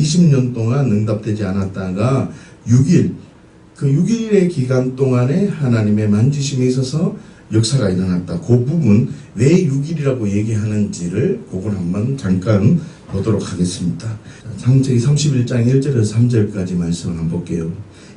20년 동안 응답되지 않았다가 6일, 그 6일의 기간 동안에 하나님의 만지심이 있어서 역사가 일어났다. 그 부분 왜 6일이라고 얘기하는지를 그걸 한번 잠깐 보도록 하겠습니다. 창세기 31장 1절에서 3절까지 말씀을 한번 볼게요.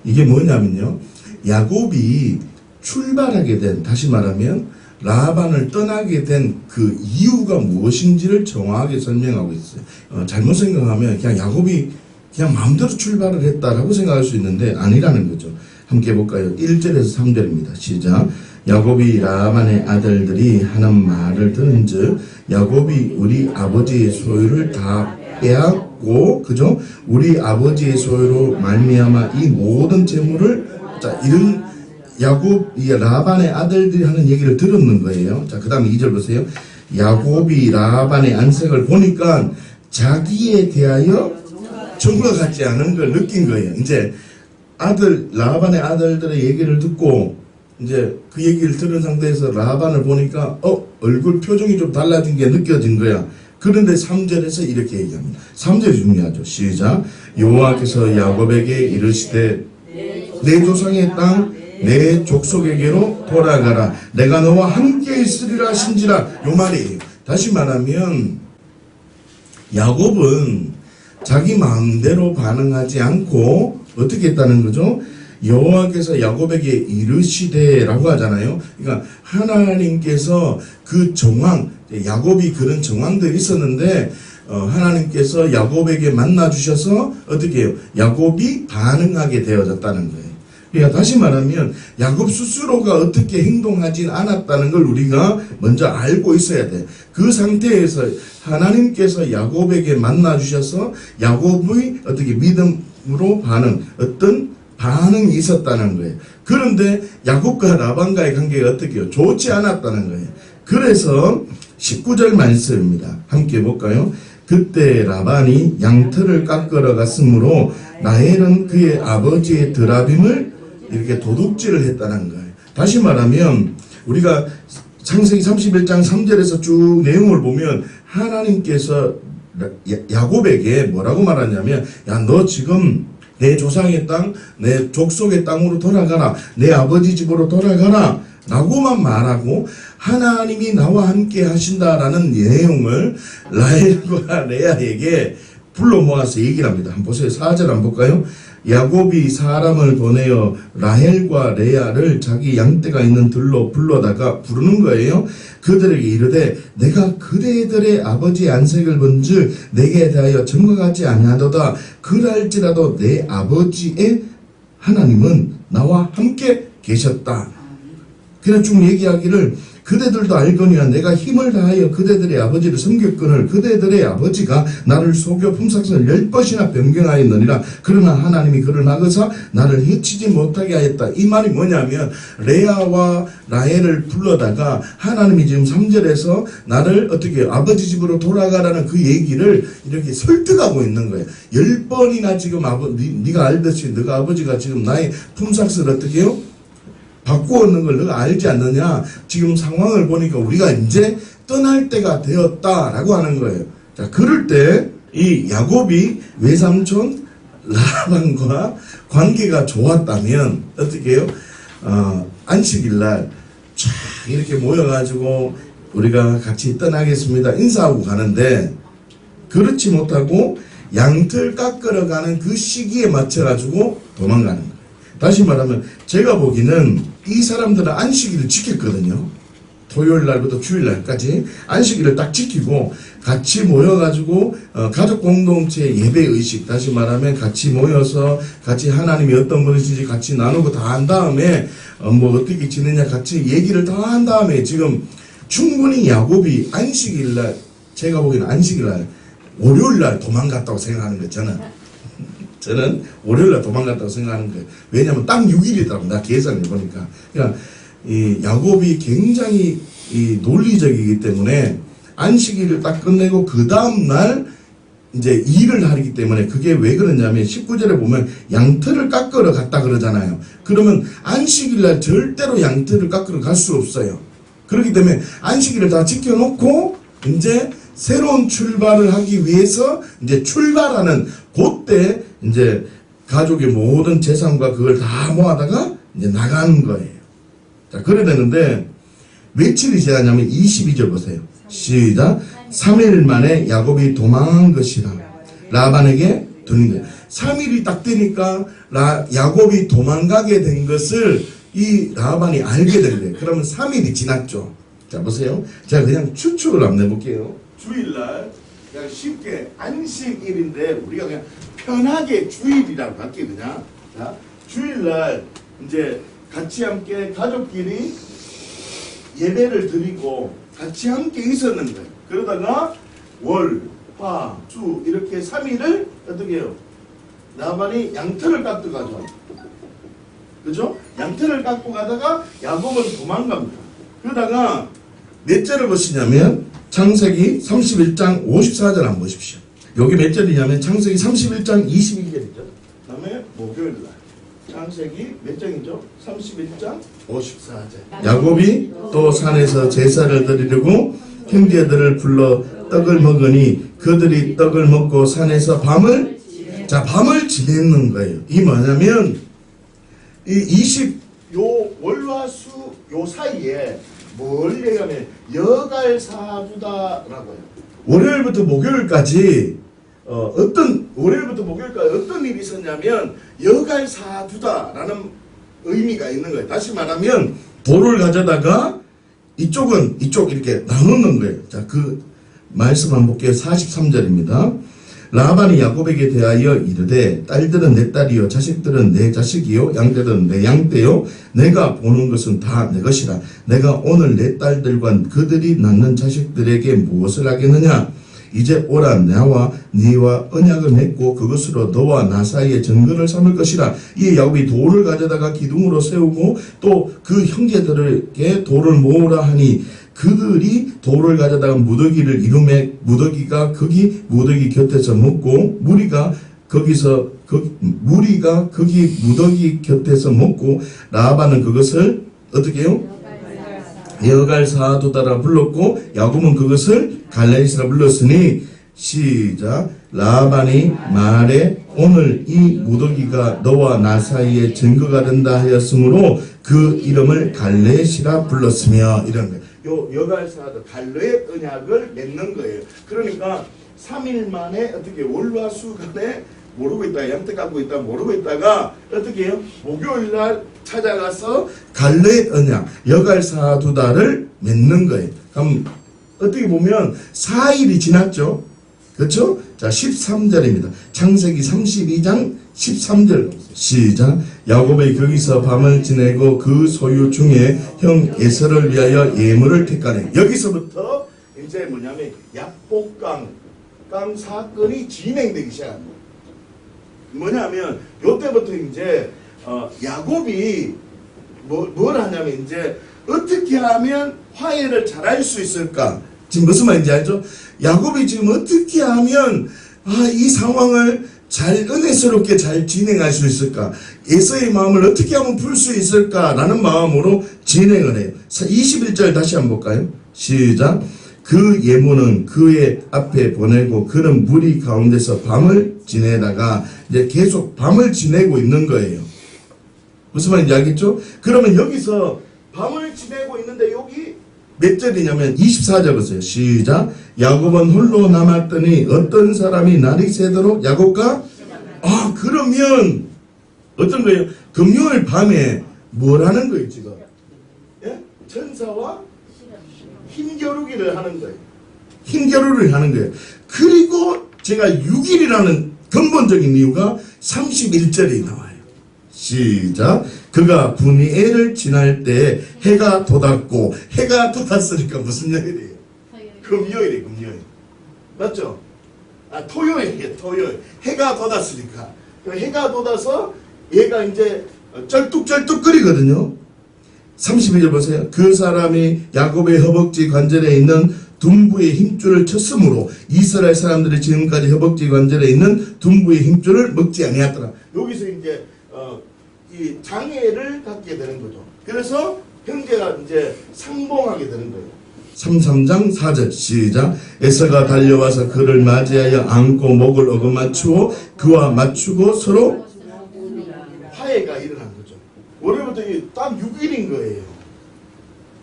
이게 뭐냐면요, 야곱이 출발하게 된, 다시 말하면 라반을 떠나게 된 그 이유가 무엇인지를 정확하게 설명하고 있어요. 잘못 생각하면 그냥 야곱이 그냥 마음대로 출발을 했다라고 생각할 수 있는데 아니라는 거죠. 함께 볼까요? 1절에서 3절입니다. 시작. 야곱이 라반의 아들들이 하는 말을 들은즉 야곱이 우리 아버지의 소유를 다 빼앗고, 그죠? 우리 아버지의 소유로 말미암아 이 모든 재물을, 자, 이런 야곱이 라반의 아들들이 하는 얘기를 들었는 거예요. 자, 그 다음에 2절 보세요. 야곱이 라반의 안색을 보니까 자기에 대하여 정과 같지 않은 걸 느낀 거예요. 이제 라반의 아들들의 얘기를 듣고 이제 그 얘기를 들은 상태에서 라반을 보니까 얼굴 표정이 좀 달라진 게 느껴진 거야. 그런데 3절에서 이렇게 얘기합니다. 3절이 중요하죠. 시작. 여호와께서 야곱에게 이르시되 내 조상의 땅 내 족속에게로 돌아가라. 내가 너와 함께 있으리라 하신지라. 요 말이에요. 다시 말하면 야곱은 자기 마음대로 반응하지 않고 어떻게 했다는 거죠? 여호와께서 야곱에게 이르시되라고 하잖아요. 그러니까 하나님께서 그 정황, 야곱이 그런 정황들이 있었는데 하나님께서 야곱에게 만나 주셔서 어떻게 해요? 야곱이 반응하게 되어졌다는 거예요. 그러니까 다시 말하면 야곱 스스로가 어떻게 행동하진 않았다는 걸 우리가 먼저 알고 있어야 돼. 그 상태에서 하나님께서 야곱에게 만나 주셔서 야곱의 어떻게 믿음으로 어떤 반응이 있었다는 거예요. 그런데 야곱과 라반과의 관계가 어떻게 좋지 않았다는 거예요. 그래서 19절 말씀입니다. 함께 볼까요? 그때 라반이 양털을 깎으러 갔으므로 라헬은 그의 아버지의 드라빔을 이렇게 도둑질을 했다는 거예요. 다시 말하면 우리가 창세기 31장 3절에서 쭉 내용을 보면 하나님께서 야곱에게 뭐라고 말하냐면, 야, 너 지금 내 조상의 땅, 내 족속의 땅으로 돌아가라. 내 아버지 집으로 돌아가라. 라고만 말하고 하나님이 나와 함께 하신다라는 내용을 라헬과 레아에게 불러 모아서 얘기를 합니다. 한번 보세요. 4절 한번 볼까요? 야곱이 사람을 보내어 라헬과 레아를 자기 양떼가 있는 들로 불러다가 부르는 거예요. 그들에게 이르되 내가 그대들의 아버지의 안색을 본즉 내게 대하여 증거하지 아니하도다. 그랄지라도 내 아버지의 하나님은 나와 함께 계셨다. 그냥 쭉 얘기하기를 그대들도 알거니와 내가 힘을 다하여 그대들의 아버지를 섬겼거늘 그대들의 아버지가 나를 속여 품삯을 10번이나 변경하였느니라. 그러나 하나님이 그를 막으사 나를 해치지 못하게 하였다. 이 말이 뭐냐면 레아와 라헬을 불러다가 하나님이 지금 3절에서 나를 어떻게 아버지 집으로 돌아가라는 그 얘기를 이렇게 설득하고 있는 거예요. 10번이나 지금 네가 알듯이 너가 아버지가 지금 나의 품삯을 어떻게 해요? 바꾸었는 걸 너가 알지 않느냐? 지금 상황을 보니까 우리가 이제 떠날 때가 되었다라고 하는 거예요. 자, 그럴 때 이 야곱이 외삼촌 라반과 관계가 좋았다면 어떻게 해요? 안식일날 쫙 이렇게 모여가지고 우리가 같이 떠나겠습니다. 인사하고 가는데 그렇지 못하고 양털 깎으러 가는 그 시기에 맞춰가지고 도망가는 거예요. 다시 말하면 제가 보기에는 이 사람들은 안식일을 지켰거든요. 토요일 날부터 주일 날까지 안식일을 딱 지키고 같이 모여가지고 가족 공동체 예배의식, 다시 말하면 같이 모여서 같이 하나님이 어떤 분이신지 같이 나누고 다 한 다음에 뭐 어떻게 지내냐 같이 얘기를 다 한 다음에 지금 충분히 야곱이 안식일날, 제가 보기에는 안식일날 월요일날 도망갔다고 생각하는 거예요. 저는 월요일날 도망갔다고 생각하는 거예요. 왜냐하면 딱 6일이더라고. 나 계산을 해보니까. 그러니까 이 야곱이 굉장히 논리적이기 때문에 안식일을 딱 끝내고 그 다음날 이제 일을 하기 때문에 그게 왜 그러냐면 19절에 보면 양털을 깎으러 갔다 그러잖아요. 그러면 안식일날 절대로 양털을 깎으러 갈 수 없어요. 그렇기 때문에 안식일을 다 지켜놓고 이제 새로운 출발을 하기 위해서 이제 출발하는 그때 이제 가족의 모든 재산과 그걸 다 모아다가 이제 나가는 거예요. 자, 그래야 되는데 며칠이 지났냐면 22절 보세요. 시작. 3일 만에 야곱이 도망한 것이라 라반에게 들린 거예요. 3일이 딱 되니까 야곱이 도망가게 된 것을 이 라반이 알게 된 거예요. 그러면 3일이 지났죠. 자, 보세요. 제가 그냥 추측을 한번 해볼게요. 주일날 그냥 쉽게 안식일인데 우리가 그냥 편하게 주일이라고 할게요. 그냥. 자, 주일날 이제 같이 함께 가족끼리 예배를 드리고 같이 함께 있었는 거예요. 그러다가 월, 화, 수 이렇게 3일을 어떻게 해요? 라반이 양털을 깎고 가죠. 그죠? 양털을 깎고 가다가 야곱은 도망갑니다. 그러다가 몇 절을 보시냐면 창세기 31장 54절 한번 보십시오. 여기 몇 절이냐면 창세기 31장 22절이죠. 그 다음에 목요일날 창세기 몇 장이죠? 31장 54절. 야곱이 또 산에서 제사를 드리려고 형제들을 불러 떡을 먹으니 그들이 떡을 먹고 산에서 밤을 지냈는 거예요. 이 뭐냐면 이 월화수 요 사이에 뭘 얘기하면 여갈사두다라고 해요. 월요일부터 목요일까지 어떤 일이 있었냐면 여갈사두다라는 의미가 있는 거예요. 다시 말하면 돌을 가져다가 이쪽은 이쪽 이렇게 나누는 거예요. 자, 그 말씀 한번 볼게요. 43절입니다. 라반이 야곱에게 대하여 이르되 딸들은 내 딸이요 자식들은 내 자식이요 양떼들은 내 양떼요 내가 보는 것은 다 내 것이라 내가 오늘 내 딸들과 그들이 낳는 자식들에게 무엇을 하겠느냐 이제 오라 나와 네와 언약을 맺고 그것으로 너와 나 사이에 증거를 삼을 것이라. 이 야곱이 돌을 가져다가 기둥으로 세우고 또 그 형제들에게 돌을 모으라 하니 그들이 돌을 가져다가 무더기를 이루매 무더기가 거기 무더기 곁에서 먹고 무리가 거기 무더기 곁에서 먹고 라반은 그것을 어떻게 해요? 여갈사두다라 불렀고 야곱은 그것을 갈레이스라 불렀으니 시작. 라반이 말해 오늘 이 무더기가 너와 나 사이에 증거가 된다 하였으므로 그 이름을 갈레시라 불렀으며 이런 거예요. 요 여갈사도 갈레 언약을 맺는 거예요. 그러니까 3일 만에 어떻게 월화수간에 모르고 있다가 양떼 갖고 있다가 모르고 있다가 어떻게 해요? 목요일날 찾아가서 갈레 언약 여갈사두다를 맺는 거예요. 그럼 어떻게 보면 4일이 지났죠. 그렇죠? 자, 13절입니다. 창세기 32장 13절 시작. 야곱이 거기서 밤을 지내고 그 소유 중에 형 에서를 위하여 예물을 택하네. 여기서부터 이제 뭐냐면 약복강 사건이 진행되기 시작합니다. 뭐냐면 요때부터 이제 야곱이 뭘 하냐면 이제 어떻게 하면 화해를 잘할 수 있을까? 지금 무슨 말인지 알죠? 야곱이 지금 어떻게 하면 이 상황을 잘 은혜스럽게 잘 진행할 수 있을까? 에서의 마음을 어떻게 하면 풀 수 있을까라는 마음으로 진행을 해요. 21절 다시 한번 볼까요? 시작. 그 예물은 그의 앞에 보내고 그는 무리 가운데서 밤을 지내다가 이제 계속 밤을 지내고 있는 거예요. 무슨 말인지 알겠죠? 그러면 여기서 밤을 지내고 있는데 여기 몇 절이냐면 24절 보세요. 시작. 야곱은 홀로 남았더니 어떤 사람이 날이 새도록 야곱과 그러면 어떤 거예요? 금요일 밤에 뭘 하는 거예요 지금? 예? 천사와 힘겨루기를 하는 거예요. 힘겨루기를 하는 거예요. 그리고 제가 6일이라는 근본적인 이유가 31절이 나와요. 시작. 그가 분이엘을 지날 때 해가 돋았고 해가 돋았으니까 무슨 요일이에요? 금요일이에요. 금요일. 맞죠? 토요일이에요. 토요일. 해가 돋았으니까. 해가 돋아서 얘가 이제 쩔뚝쩔뚝거리거든요. 32절 보세요. 그 사람이 야곱의 허벅지 관절에 있는 둔부의 힘줄을 쳤으므로 이스라엘 사람들이 지금까지 허벅지 관절에 있는 둔부의 힘줄을 먹지 아니하더라. 여기서 이제 이 장애를 갖게 되는 거죠. 그래서 형제가 이제 상봉하게 되는 거예요. 33장 4절 시작. 에서가 달려와서 그를 맞이하여 안고 목을 어긋맞추어 그와 맞추고 서로 화해가 일어난 거죠. 월요일부터 딱 6일인 거예요.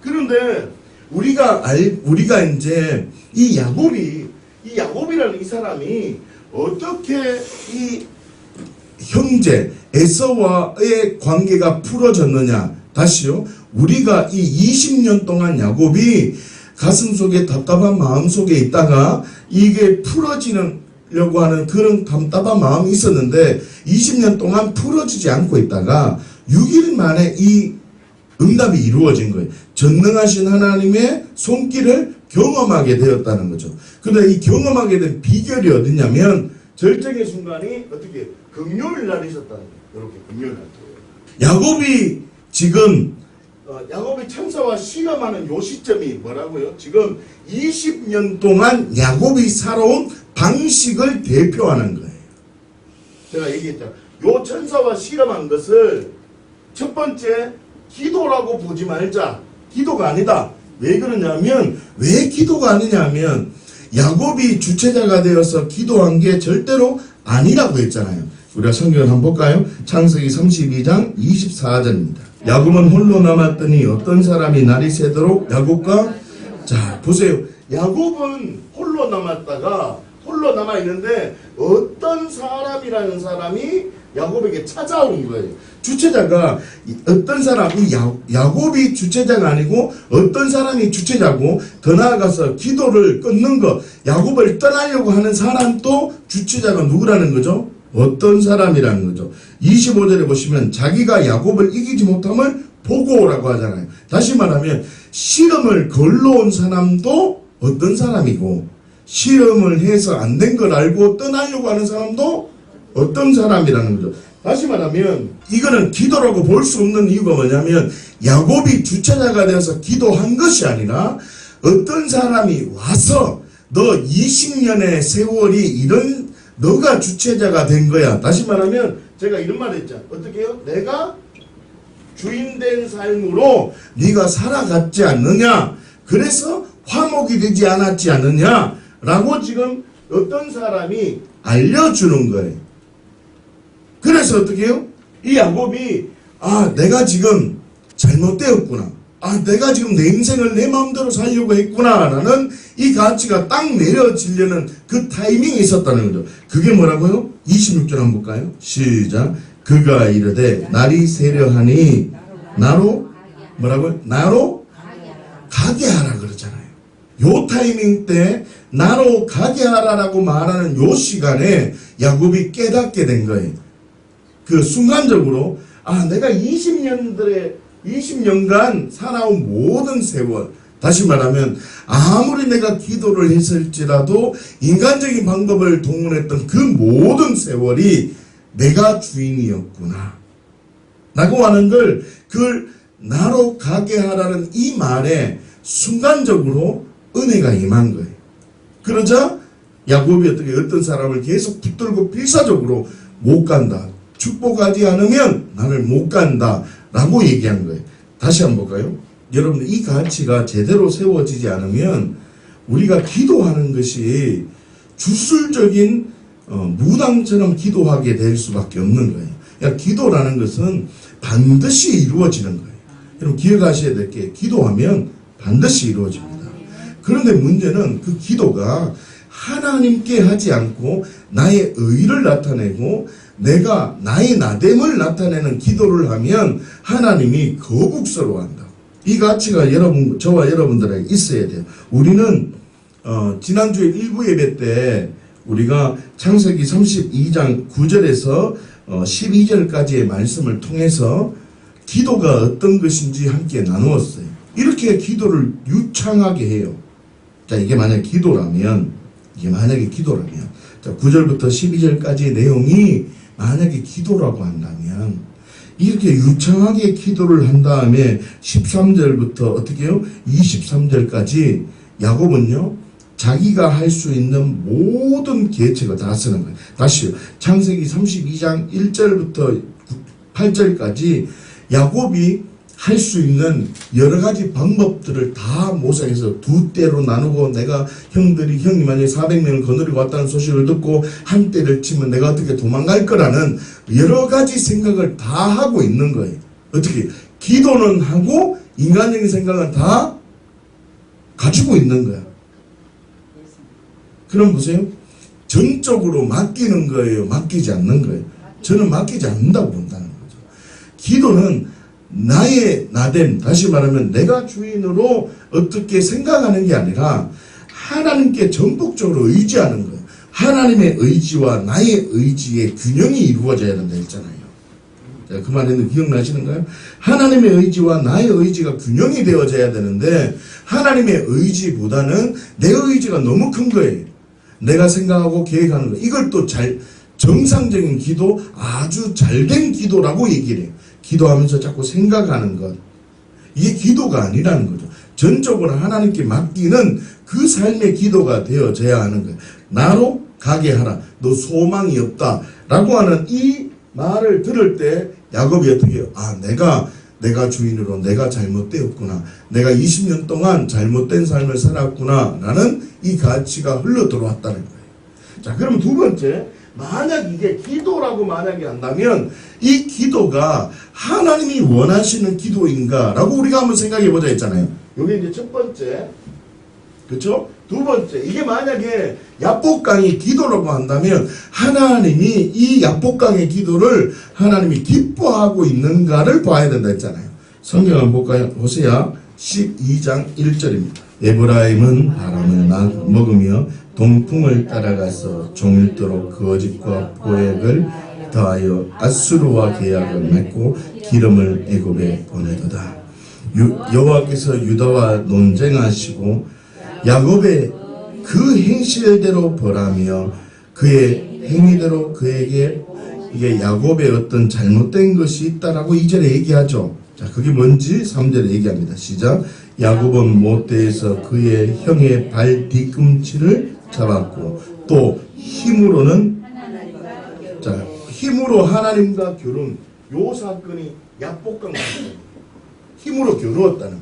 그런데 우리가 이제 이 야곱이라는 이 사람이 어떻게 이 형제 에서와의 관계가 풀어졌느냐. 다시요. 우리가 이 20년 동안 야곱이 가슴속에 답답한 마음 속에 있다가 이게 풀어지려고 하는 그런 답답한 마음이 있었는데 20년 동안 풀어지지 않고 있다가 6일 만에 이 응답이 이루어진 거예요. 전능하신 하나님의 손길을 경험하게 되었다는 거죠. 그런데 이 경험하게 된 비결이 어디냐면 절정의 순간이 어떻게 금요일 날 있었다는 거예요. 이렇게 금요일 날. 야곱이 지금 야곱이 천사와 실험하는 요 시점이 뭐라고요? 지금 20년 동안 야곱이 살아온 방식을 대표하는 거예요. 제가 얘기했잖아요. 요 천사와 실험한 것을 첫 번째 기도라고 보지 말자. 기도가 아니다. 왜 그러냐면 왜 기도가 아니냐면 야곱이 주체자가 되어서 기도한 게 절대로 아니라고 했잖아요. 우리가 성경을 한번 볼까요? 창세기 32장 24절입니다. 야곱은 홀로 남았더니 어떤 사람이 날이 새도록 야곱과 자 보세요. 야곱은 홀로 남아있는데 어떤 사람이라는 사람이 야곱에게 찾아온 거예요. 주체자가 어떤 사람이 야곱이 주체자가 아니고 어떤 사람이 주체자고 더 나아가서 기도를 끊는 것 야곱을 떠나려고 하는 사람도 주체자가 누구라는 거죠? 어떤 사람이라는 거죠. 25절에 보시면 자기가 야곱을 이기지 못함을 보고라고 하잖아요. 다시 말하면 실험을 걸러온 사람도 어떤 사람이고 실험을 해서 안 된 걸 알고 떠나려고 하는 사람도 어떤 사람이라는 거죠. 다시 말하면 이거는 기도라고 볼 수 없는 이유가 뭐냐면 야곱이 주체자가 되어서 기도한 것이 아니라 어떤 사람이 와서 너 20년의 세월이 이런 너가 주체자가 된 거야. 다시 말하면 제가 이런 말 했죠. 어떻게 해요? 내가 주인된 삶으로 네가 살아갔지 않느냐. 그래서 화목이 되지 않았지 않느냐. 라고 지금 어떤 사람이 알려주는 거예요. 그래서 어떻게 해요? 이 야곱이 내가 지금 잘못되었구나. 내가 지금 내 인생을 내 마음대로 살려고 했구나 라는 이 가치가 딱 내려지려는 그 타이밍이 있었다는 거죠. 그게 뭐라고요? 26절 한번 볼까요? 시작. 그가 이르되 날이 새려하니 나로 뭐라고요? 나로 가게 하라 그러잖아요. 요 타이밍 때 나로 가게 하라라고 말하는 요 시간에 야곱이 깨닫게 된 거예요. 그 순간적으로 내가 20년간 살아온 모든 세월 다시 말하면 아무리 내가 기도를 했을지라도 인간적인 방법을 동원했던 그 모든 세월이 내가 주인이었구나 라고 하는 걸 그걸 나로 가게 하라는 이 말에 순간적으로 은혜가 임한 거예요. 그러자 야곱이 어떤 사람을 계속 붙들고 필사적으로 못 간다. 축복하지 않으면 나를 못 간다. 라고 얘기한 거예요. 다시 한번 볼까요? 여러분들 이 가치가 제대로 세워지지 않으면 우리가 기도하는 것이 주술적인 무당처럼 기도하게 될 수밖에 없는 거예요. 그러니까 기도라는 것은 반드시 이루어지는 거예요. 여러분 기억하셔야 될 게 기도하면 반드시 이루어집니다. 그런데 문제는 그 기도가 하나님께 하지 않고 나의 의를 나타내고 내가 나의 나됨을 나타내는 기도를 하면 하나님이 거북스러워한다. 이 가치가 저와 여러분들에게 있어야 돼요. 우리는 지난주에 일부 예배 때 우리가 창세기 32장 9절에서 12절까지의 말씀을 통해서 기도가 어떤 것인지 함께 나누었어요. 이렇게 기도를 유창하게 해요. 자, 이게 만약에 기도라면 자, 9절부터 12절까지의 내용이 만약에 기도라고 한다면 이렇게 유창하게 기도를 한 다음에 13절부터 어떻게 해요? 23절까지 야곱은요 자기가 할 수 있는 모든 계책을 다 쓰는 거예요. 다시요. 창세기 32장 1절부터 8절까지 야곱이 할 수 있는 여러 가지 방법들을 다 모색해서 두 때로 나누고 내가 형이 만약에 400명을 거느리고 왔다는 소식을 듣고 한 때를 치면 내가 어떻게 도망갈 거라는 여러 가지 생각을 다 하고 있는 거예요. 어떻게? 기도는 하고 인간적인 생각은 다 가지고 있는 거야. 그럼 보세요. 전적으로 맡기는 거예요? 맡기지 않는 거예요? 저는 맡기지 않는다고 본다는 거죠. 기도는 나의 나됨, 다시 말하면 내가 주인으로 어떻게 생각하는 게 아니라 하나님께 전폭적으로 의지하는 거예요. 하나님의 의지와 나의 의지의 균형이 이루어져야 된다 했잖아요. 자, 그 말에는 기억나시는가요? 하나님의 의지와 나의 의지가 균형이 되어져야 되는데 하나님의 의지보다는 내 의지가 너무 큰 거예요. 내가 생각하고 계획하는 거. 이걸 또 정상적인 기도, 아주 잘된 기도라고 얘기를 해요. 기도하면서 자꾸 생각하는 것. 이게 기도가 아니라는 거죠. 전적으로 하나님께 맡기는 그 삶의 기도가 되어져야 하는 거예요. 나로 가게 하라. 너 소망이 없다. 라고 하는 이 말을 들을 때 야곱이 어떻게 해요? 아, 내가 주인으로 내가 잘못되었구나. 내가 20년 동안 잘못된 삶을 살았구나. 라는 이 가치가 흘러 들어왔다는 거예요. 자, 그럼 두 번째. 만약 이게 기도라고 만약에 한다면 이 기도가 하나님이 원하시는 기도인가? 라고 우리가 한번 생각해 보자 했잖아요. 이게 이제 첫 번째. 그렇죠? 두 번째. 이게 만약에 야복강의 기도라고 한다면 하나님이 이 야복강의 기도를 하나님이 기뻐하고 있는가를 봐야 된다 했잖아요. 성경 한번 볼까요? 호세아 12장 1절입니다. 에브라임은 바람을 먹으며 동풍을 따라가서 종일토록 거짓과 포획을 더하여 아수르와 계약을 맺고 기름을 애굽에 보내도다. 여호와께서 유다와 논쟁하시고 야곱의 그 행실대로 벌하며 그의 행위대로 그에게 이게 야곱의 어떤 잘못된 것이 있다라고 2절에 얘기하죠. 자, 그게 뭔지 3절에 얘기합니다. 시작. 야곱은 못대에서 그의 형의 발 뒤꿈치를 잡았고 또 힘으로는 힘으로 하나님과 결혼. 요 사건이 야복강 사건. 힘으로 겨루었다는 거예요.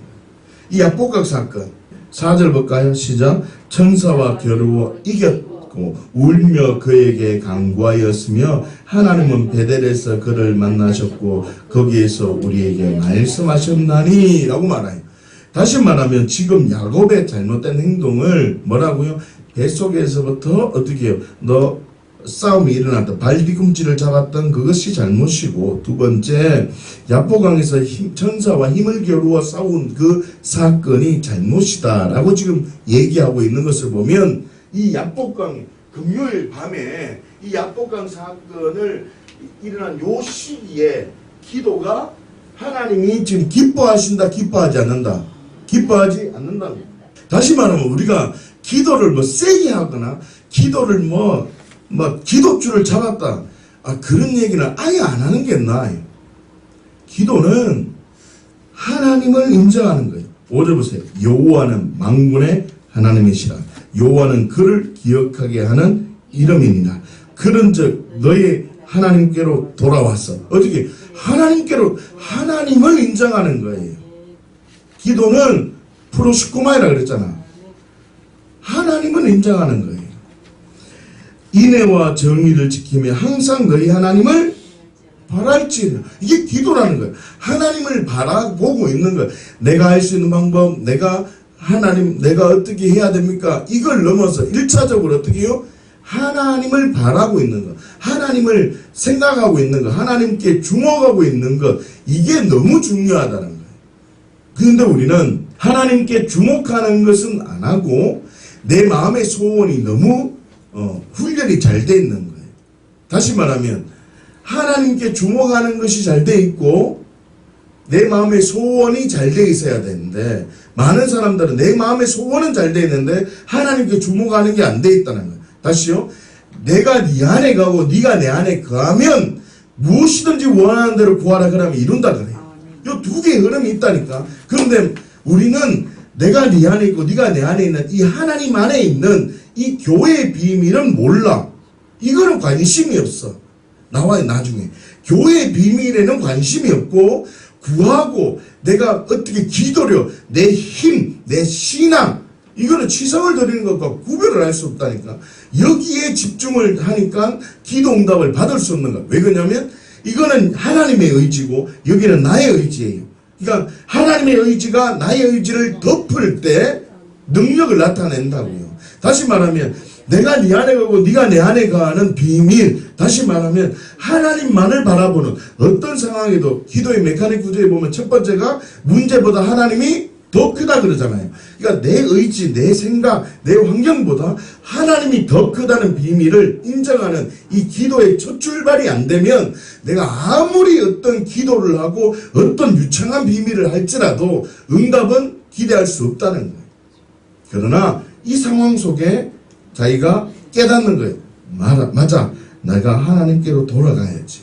이 야복강 사건 4절 볼까요? 시작. 천사와 겨루어 이겼고 울며 그에게 간구하였으며 하나님은 베델에서 그를 만나셨고 거기에서 우리에게 말씀하셨나니 라고 말해요. 다시 말하면 지금 야곱의 잘못된 행동을 뭐라고요? 뱃속에서부터 어떻게 해요? 너 싸움이 일어났다. 발 뒤꿈치를 잡았던 그것이 잘못이고 두 번째 야복강에서 천사와 힘을 겨루어 싸운 그 사건이 잘못이다 라고 지금 얘기하고 있는 것을 보면 이 야복강 금요일 밤에 이 야복강 사건을 일어난 요 시기에 기도가 하나님이 지금 기뻐하신다 기뻐하지 않는다? 기뻐하지 않는다. 다시 말하면 우리가 기도를 뭐 세게 하거나 기도를 뭐 기도줄을 잡았다. 그런 얘기는 아예 안 하는 게 나아요. 기도는 하나님을 인정하는 거예요. 5절 보세요. 여호와는 만군의 하나님이시라. 여호와는 그를 기억하게 하는 이름이니라. 그런즉 너희 하나님께로 돌아왔어. 어떻게? 하나님께로 하나님을 인정하는 거예요. 기도는 프로시코마이라 그랬잖아. 하나님을 인정하는 거예요. 인애와 정의를 지키며 항상 너희 하나님을 바랄지라. 이게 기도라는 거예요. 하나님을 바라보고 있는 거예요. 내가 할 수 있는 방법, 내가 어떻게 해야 됩니까? 이걸 넘어서 1차적으로 어떻게 해요? 하나님을 바라고 있는 것, 하나님을 생각하고 있는 것, 하나님께 주목하고 있는 것, 이게 너무 중요하다는 거예요. 그런데 우리는 하나님께 주목하는 것은 안 하고 내 마음의 소원이 너무 훈련이 잘 돼 있는 거예요. 다시 말하면 하나님께 주목하는 것이 잘 돼 있고 내 마음의 소원이 잘 돼 있어야 되는데 많은 사람들은 내 마음의 소원은 잘 돼 있는데 하나님께 주목하는 게 안 돼 있다는 거예요. 다시요. 내가 네 안에 가고 네가 내 안에 거하면 무엇이든지 원하는 대로 구하라 그러면 이룬다 그래요. 이 두 개의 흐름이 있다니까. 그런데 우리는 내가 네 안에 있고 네가 내 안에 있는 이 하나님 안에 있는 이 교회의 비밀은 몰라. 이거는 관심이 없어. 나와요 나중에. 교회의 비밀에는 관심이 없고 구하고 내가 어떻게 기도력, 내 힘, 내 신앙, 이거는 치성을 드리는 것과 구별을 할 수 없다니까. 여기에 집중을 하니까 기도 응답을 받을 수 없는 거야. 왜 그러냐면 이거는 하나님의 의지고 여기는 나의 의지예요. 그러니까 하나님의 의지가 나의 의지를 덮을 때 능력을 나타낸다고요. 다시 말하면 내가 네 안에 가고 네가 내 안에 가는 비밀, 다시 말하면 하나님만을 바라보는 어떤 상황에도 기도의 메카닉 구조에 보면 첫 번째가 문제보다 하나님이 더 크다 그러잖아요. 그러니까 내 의지, 내 생각, 내 환경보다 하나님이 더 크다는 비밀을 인정하는 이 기도의 첫 출발이 안 되면 내가 아무리 어떤 기도를 하고 어떤 유창한 비밀을 할지라도 응답은 기대할 수 없다는 거예요. 그러나 이 상황 속에 자기가 깨닫는 거예요. 맞아. 내가 하나님께로 돌아가야지.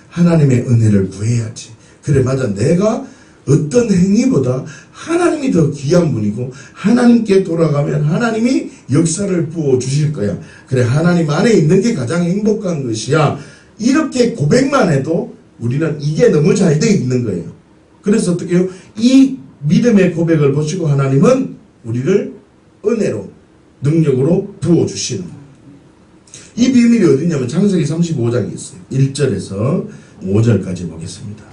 하나님의 은혜를 구해야지. 그래, 맞아. 내가 어떤 행위보다 하나님이 더 귀한 분이고 하나님께 돌아가면 하나님이 역사를 부어주실 거야. 그래, 하나님 안에 있는 게 가장 행복한 것이야. 이렇게 고백만 해도 우리는 이게 너무 잘 돼 있는 거예요. 그래서 어떻게 해요? 이 믿음의 고백을 보시고 하나님은 우리를 은혜로, 능력으로 부어주시는 거예요. 이 비밀이 어디냐면 창세기 35장에 있어요. 1절에서 5절까지 보겠습니다.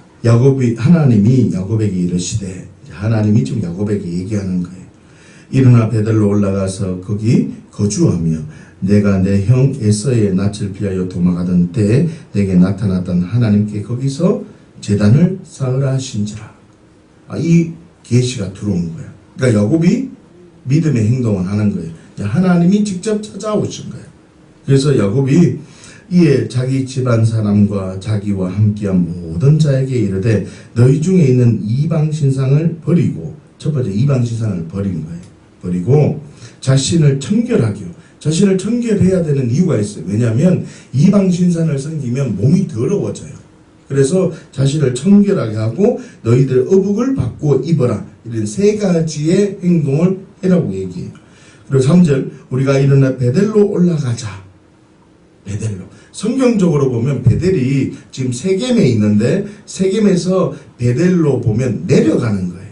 하나님이 야곱에게 이르시되, 하나님이 지금 야곱에게 얘기하는 거예요. 일어나 베델로 올라가서 거기 거주하며 내가 내 형 에서의 낯을 피하여 도망하던 때에 내게 나타났던 하나님께 거기서 제단을 쌓으라 하신지라. 이 계시가 들어온 거야. 그러니까 야곱이 믿음의 행동을 하는 거예요. 하나님이 직접 찾아오신 거예요. 그래서 야곱이 이에 자기 집안 사람과 자기와 함께한 모든 자에게 이르되 너희 중에 있는 이방 신상을 버리고, 첫 번째 이방 신상을 버린 거예요. 버리고 자신을 청결하기요. 자신을 청결해야 되는 이유가 있어요. 왜냐하면 이방 신상을 섬기면 몸이 더러워져요. 그래서 자신을 청결하게 하고 너희들 어복을 받고 입어라. 이런 세 가지의 행동을 해라고 얘기해요. 그리고 3절, 우리가 일어나 베델로 올라가자. 베델로. 성경적으로 보면 베델이 지금 세겜에 있는데 세겜에서 베델로 보면 내려가는 거예요.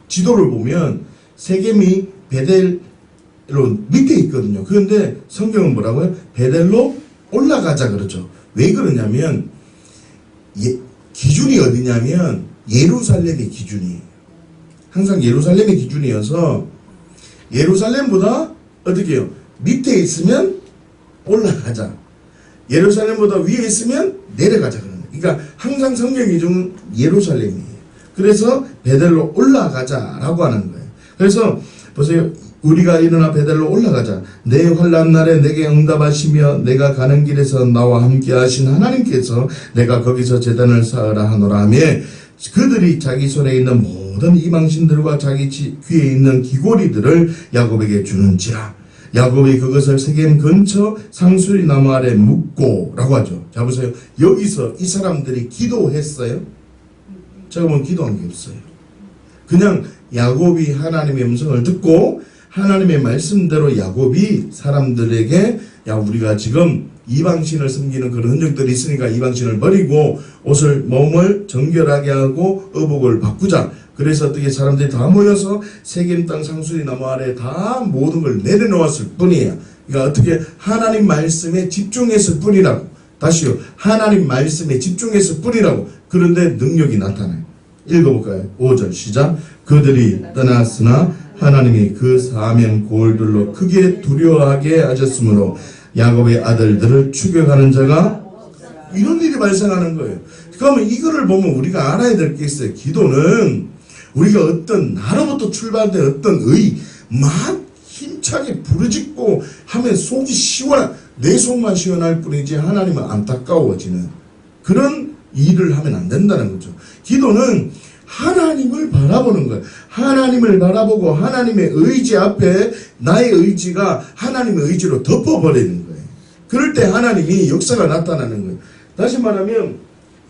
지도를 보면 세겜이 베델로 밑에 있거든요. 그런데 성경은 뭐라고요? 베델로 올라가자 그러죠. 왜 그러냐면 기준이 어디냐면 예루살렘의 기준이에요. 항상 예루살렘의 기준이어서 예루살렘보다 어떻게 해요? 밑에 있으면 올라가자. 예루살렘보다 위에 있으면 내려가자 그러는 거예요. 그러니까 항상 성경 기준은 예루살렘이에요. 그래서 베델로 올라가자라고 하는 거예요. 그래서 보세요. 우리가 일어나 베델로 올라가자. 내 환난 날에 내게 응답하시며 내가 가는 길에서 나와 함께 하신 하나님께서 내가 거기서 제단을 쌓으라 하노라 하며 그들이 자기 손에 있는 모든 이방신들과 자기 귀에 있는 귀고리들을 야곱에게 주는지라. 야곱이 그것을 세겜 근처 상수리 나무 아래 묻고 라고 하죠. 자 보세요. 여기서 이 사람들이 기도했어요? 제가 보면 기도한 게 없어요. 그냥 야곱이 하나님의 음성을 듣고 하나님의 말씀대로 야곱이 사람들에게 야 우리가 지금 이방신을 섬기는 그런 흔적들이 있으니까 이방신을 버리고 몸을 정결하게 하고 의복을 바꾸자. 그래서 어떻게 사람들이 다 모여서 세겜 땅 상수리 나무 아래 다 모든 걸 내려놓았을 뿐이에요. 그러니까 어떻게 하나님 말씀에 집중했을 뿐이라고. 다시요. 하나님 말씀에 집중했을 뿐이라고. 그런데 능력이 나타나요. 읽어볼까요? 5절 시작. 그들이 떠났으나 하나님이 그 사명 고을들로 크게 두려워하게 하셨으므로 야곱의 아들들을 추격하는 자가 이런 일이 발생하는 거예요. 그러면 이거를 보면 우리가 알아야 될 게 있어요. 기도는 우리가 어떤 나로부터 출발된 어떤 막 힘차게 부르짖고 하면 속이 내 속만 시원할 뿐이지 하나님은 안타까워지는 그런 일을 하면 안 된다는 거죠. 기도는 하나님을 바라보는 거예요. 하나님을 바라보고 하나님의 의지 앞에 나의 의지가 하나님의 의지로 덮어버리는 거예요. 그럴 때 하나님이 역사가 나타나는 거예요. 다시 말하면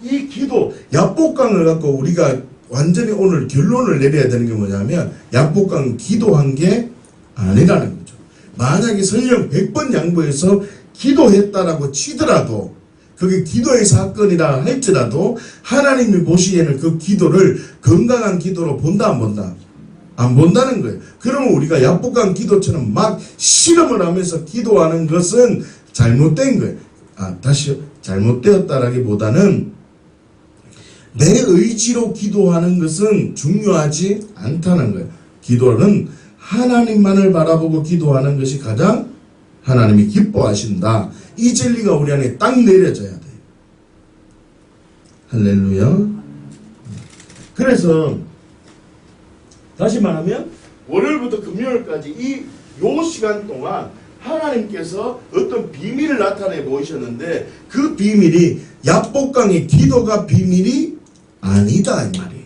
이 기도, 약복강을 갖고 우리가 완전히 오늘 결론을 내려야 되는 게 뭐냐면 약복강은 기도한 게 아니라는 거죠. 만약에 설령 100번 양보해서 기도했다라고 치더라도 그게 기도의 사건이라 할지라도 하나님이 보시기에는 그 기도를 건강한 기도로 본다 안 본다? 안 본다는 거예요. 그러면 우리가 약복강 기도처럼 막 실험을 하면서 기도하는 것은 잘못된 거예요. 다시요. 잘못되었다라기보다는 내 의지로 기도하는 것은 중요하지 않다는 거예요. 기도는 하나님만을 바라보고 기도하는 것이 가장 하나님이 기뻐하신다. 이 진리가 우리 안에 딱 내려져야 돼요. 할렐루야. 그래서 다시 말하면 월요일부터 금요일까지 요 시간 동안 하나님께서 어떤 비밀을 나타내 보이셨는데 그 비밀이 약복강의 기도가 비밀이 아니다 이 말이에요.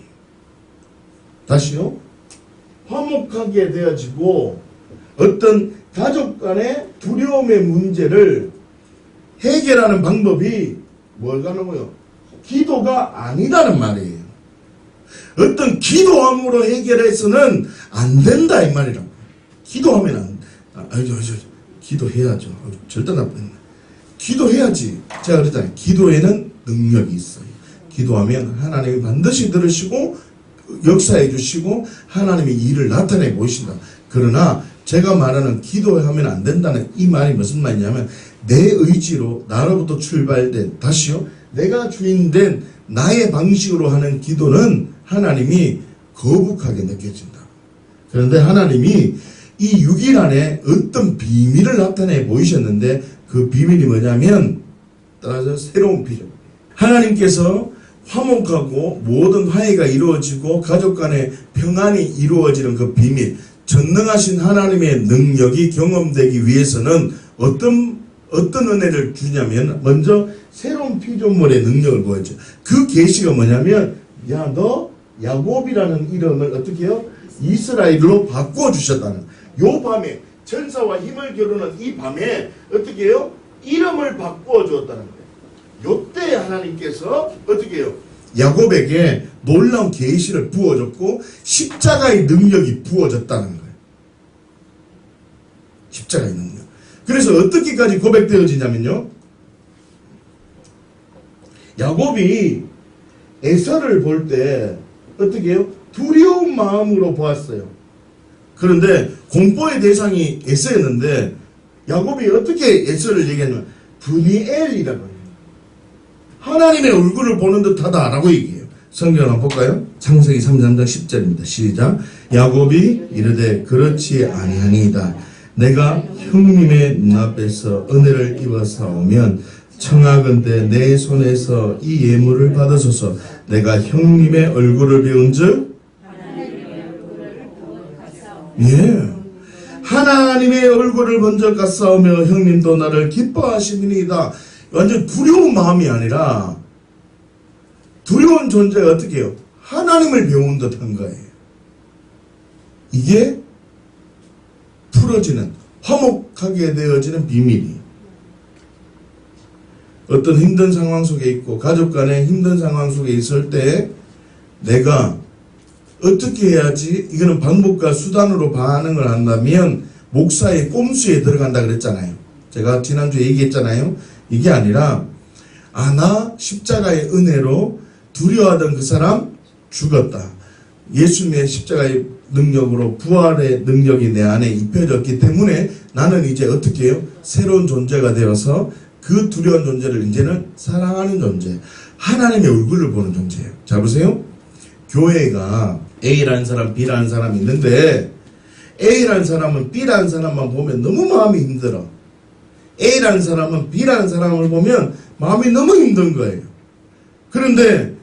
다시요. 화목하게 되어지고 어떤 가족 간의 두려움의 문제를 해결하는 방법이 뭘까요? 기도가 아니라는 말이에요. 어떤 기도함으로 해결해서는 안 된다 이 말이라고. 기도하면 기도해야죠. 절대 나쁜. 기도해야지. 제가 그랬잖아요. 기도에는 능력이 있어요. 기도하면 하나님이 반드시 들으시고 역사해 주시고 하나님이 일을 나타내 보이신다. 그러나 제가 말하는 기도하면 안 된다는 이 말이 무슨 말이냐면 내 의지로 나로부터 출발된 다시요. 내가 주인된 나의 방식으로 하는 기도는 하나님이 거북하게 느껴진다. 그런데 하나님이 이 6일 안에 어떤 비밀을 나타내 보이셨는데 그 비밀이 뭐냐면 따라서 새로운 비전. 하나님께서 화목하고 모든 화해가 이루어지고 가족 간의 평안이 이루어지는 그 비밀, 전능하신 하나님의 능력이 경험되기 위해서는 어떤 은혜를 주냐면 먼저 새로운 피조물의 능력을 보여줘. 그 계시가 뭐냐면 너 야곱이라는 이름을 어떻게 해요? 이스라엘로 바꿔주셨다는. 요 밤에 천사와 힘을 겨루는 이 밤에 어떻게 해요? 이름을 바꾸어 주었다는 거예요. 요때 하나님께서 어떻게 해요? 야곱에게 놀라운 계시를 부어줬고 십자가의 능력이 부어졌다는 거예요. 십자가의 능력. 그래서 어떻게까지 고백되어지냐면요. 야곱이 에서를 볼 때 어떻게 해요? 두려운 마음으로 보았어요. 그런데 공포의 대상이 에서였는데 야곱이 어떻게 에서를 얘기하냐면 브니엘이라고 해요. 하나님의 얼굴을 보는 듯하다라고 얘기해요. 성경 한번 볼까요? 창세기 3장 10절입니다. 시작. 야곱이 이르되 그렇지 아니하니이다. 내가 형님의 눈앞에서 은혜를 입어사오면 청하건대 내 손에서 이 예물을 받으소서. 내가 형님의 얼굴을 배운즉 하나님의 얼굴을 먼저 갔사오며 형님도 나를 기뻐하시니이다. 완전 두려운 마음이 아니라 두려운 존재가 어떻게 해요? 하나님을 배운 듯한 거예요. 이게 풀어지는 화목하게 되어지는 비밀이 어떤 힘든 상황 속에 있고 가족 간의 힘든 상황 속에 있을 때 내가 어떻게 해야지 이거는 방법과 수단으로 반응을 한다면 목사의 꼼수에 들어간다 그랬잖아요. 제가 지난주에 얘기했잖아요. 이게 아니라 나 십자가의 은혜로 두려워하던 그 사람 죽었다. 예수님의 십자가의 능력으로 부활의 능력이 내 안에 입혀졌기 때문에 나는 이제 어떻게 해요? 새로운 존재가 되어서 그 두려운 존재를 이제는 사랑하는 존재, 하나님의 얼굴을 보는 존재예요. 자 보세요. 교회가 A라는 사람, B라는 사람이 있는데 A라는 사람은 B라는 사람만 보면 너무 마음이 힘들어. A라는 사람은 B라는 사람을 보면 마음이 너무 힘든 거예요. 그런데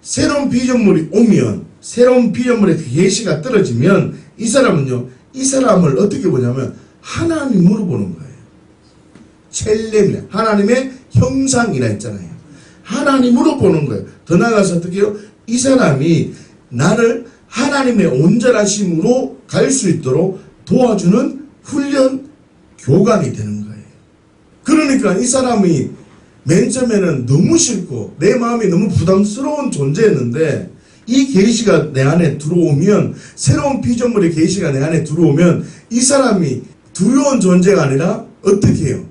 새로운 피조물이 오면 새로운 피조물의 계시가 떨어지면 이 사람은요, 이 사람을 어떻게 보냐면 하나님으로 보는 거예요. 첼렘, 하나님의 형상이라 했잖아요. 하나님으로 보는 거예요. 더 나아가서 어떻게 해요? 이 사람이 나를 하나님의 온전하심으로 갈 수 있도록 도와주는 훈련 교관이 되는 거예요. 그러니까 이 사람이 맨 처음에는 너무 싫고 내 마음이 너무 부담스러운 존재였는데 이 계시가 내 안에 들어오면, 새로운 피조물의 계시가 내 안에 들어오면 이 사람이 두려운 존재가 아니라 어떻게 해요?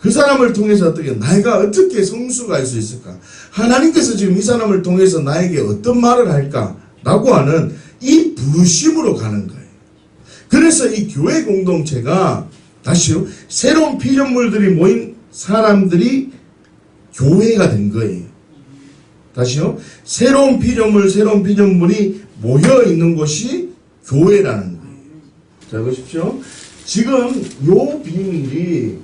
그 사람을 통해서 내가 어떻게 성수가 할 수 있을까? 하나님께서 지금 이 사람을 통해서 나에게 어떤 말을 할까? 라고 하는 이 부르심으로 가는 거예요. 그래서 이 교회 공동체가 다시요, 새로운 피조물들이 모인 사람들이 교회가 된 거예요. 다시요, 새로운 피조물이 모여 있는 곳이 교회라는 거예요. 자, 보십시오. 지금 요 비밀이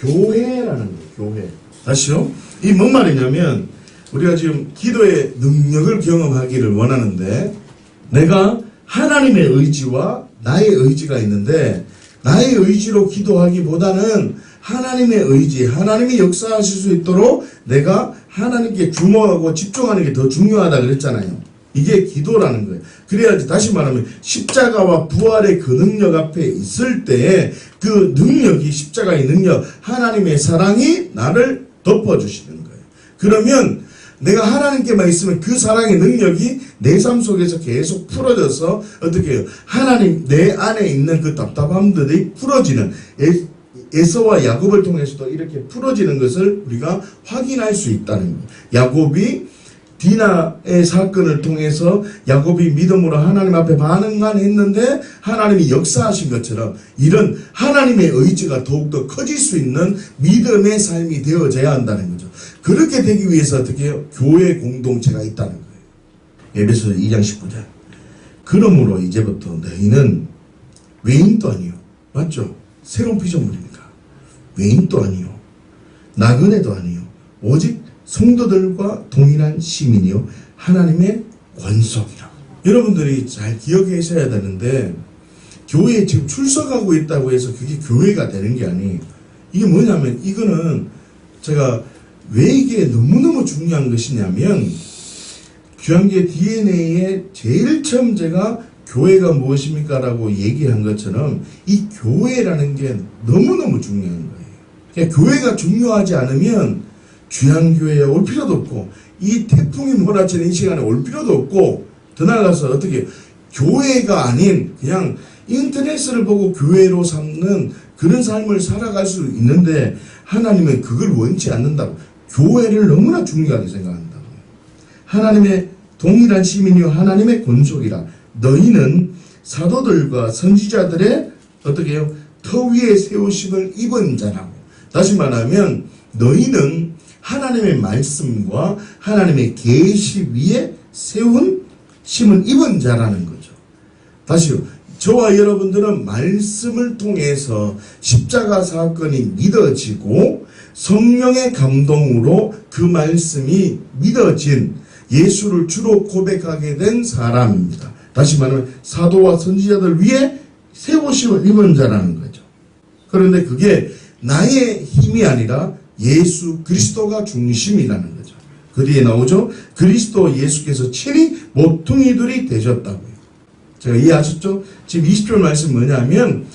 교회라는 거예요. 교회. 다시요. 이 뭔 말이냐면 우리가 지금 기도의 능력을 경험하기를 원하는데 내가 하나님의 의지와 나의 의지가 있는데 나의 의지로 기도하기보다는 하나님의 의지, 하나님이 역사하실 수 있도록 내가 하나님께 주목하고 집중하는 게 더 중요하다 그랬잖아요. 이게 기도라는 거예요. 그래야지 다시 말하면 십자가와 부활의 그 능력 앞에 있을 때에 그 능력이 십자가의 능력, 하나님의 사랑이 나를 덮어주시는 거예요. 그러면 내가 하나님께만 있으면 그 사랑의 능력이 내 삶 속에서 계속 풀어져서 어떻게 해요? 하나님 내 안에 있는 그 답답함들이 풀어지는 에서와 야곱을 통해서도 이렇게 풀어지는 것을 우리가 확인할 수 있다는 거예요. 야곱이 디나의 사건을 통해서 야곱이 믿음으로 하나님 앞에 반응만 했는데 하나님이 역사하신 것처럼 이런 하나님의 의지가 더욱더 커질 수 있는 믿음의 삶이 되어져야 한다는 거죠. 그렇게 되기 위해서 어떻게 해요? 교회 공동체가 있다는 거예요. 에베소서 2장 19절. 그러므로 이제부터 너희는 외인도 아니요. 맞죠? 새로운 피조물입니다. 외인도 아니요. 나그네도 아니요. 오직 성도들과 동일한 시민이요 하나님의 권속이라. 여러분들이 잘 기억하셔야 되는데 교회에 지금 출석하고 있다고 해서 그게 교회가 되는 게 아니에요. 이게 뭐냐면 이거는 제가 왜 이게 너무너무 중요한 것이냐면 귀한계 DNA에 제일 처음 제가 교회가 무엇입니까? 라고 얘기한 것처럼 이 교회라는 게 너무너무 중요한 거예요. 그러니까 교회가 중요하지 않으면 귀한교회에 올 필요도 없고 이 태풍이 몰아치는 이 시간에 올 필요도 없고 더 나아가서 어떻게 교회가 아닌 그냥 인터넷을 보고 교회로 삼는 그런 삶을 살아갈 수 있는데 하나님은 그걸 원치 않는다고. 교회를 너무나 중요하게 생각한다고. 하나님의 동일한 시민이요 하나님의 권속이라. 너희는 사도들과 선지자들의 어떻게 해요? 터 위에 세우심을 입은 자라고. 다시 말하면 너희는 하나님의 말씀과 하나님의 계시 위에 세운 심은 입은 자라는 거죠. 다시요. 저와 여러분들은 말씀을 통해서 십자가 사건이 믿어지고 성령의 감동으로 그 말씀이 믿어진 예수를 주로 고백하게 된 사람입니다. 다시 말하면 사도와 선지자들 위에 세우심을 입은 자라는 거죠. 그런데 그게 나의 힘이 아니라 예수 그리스도가 중심이라는 거죠. 그 뒤에 나오죠. 그리스도 예수께서 친히 모퉁이들이 되셨다고요. 제가 이해하셨죠? 지금 20절 말씀 뭐냐면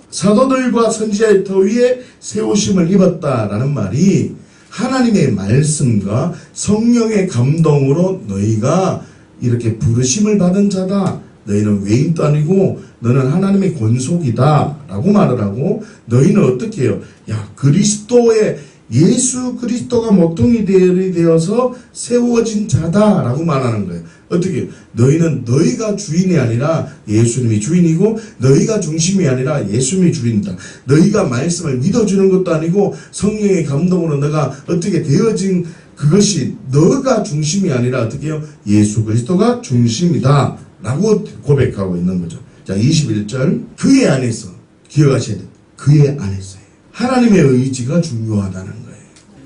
사도들과 선지자의 터 위에 세우심을 입었다라는 말이 하나님의 말씀과 성령의 감동으로 너희가 이렇게 부르심을 받은 자다. 너희는 외인도 아니고 너는 하나님의 권속이다 라고 말을 하고 너희는 어떻게 해요? 야, 그리스도의 예수 그리스도가 모퉁이들이 되어서 세워진 자다 라고 말하는 거예요. 어떻게 해요? 너희는 너희가 주인이 아니라 예수님이 주인이고 너희가 중심이 아니라 예수님이 주인이다. 너희가 말씀을 믿어주는 것도 아니고 성령의 감동으로 너가 어떻게 되어진 그것이 너가 중심이 아니라 어떻게 해요? 예수 그리스도가 중심이다 라고 고백하고 있는 거죠. 자, 21절. 그의 안에서, 기억하셔야 돼요. 그의 안에서요. 하나님의 의지가 중요하다는 거예요.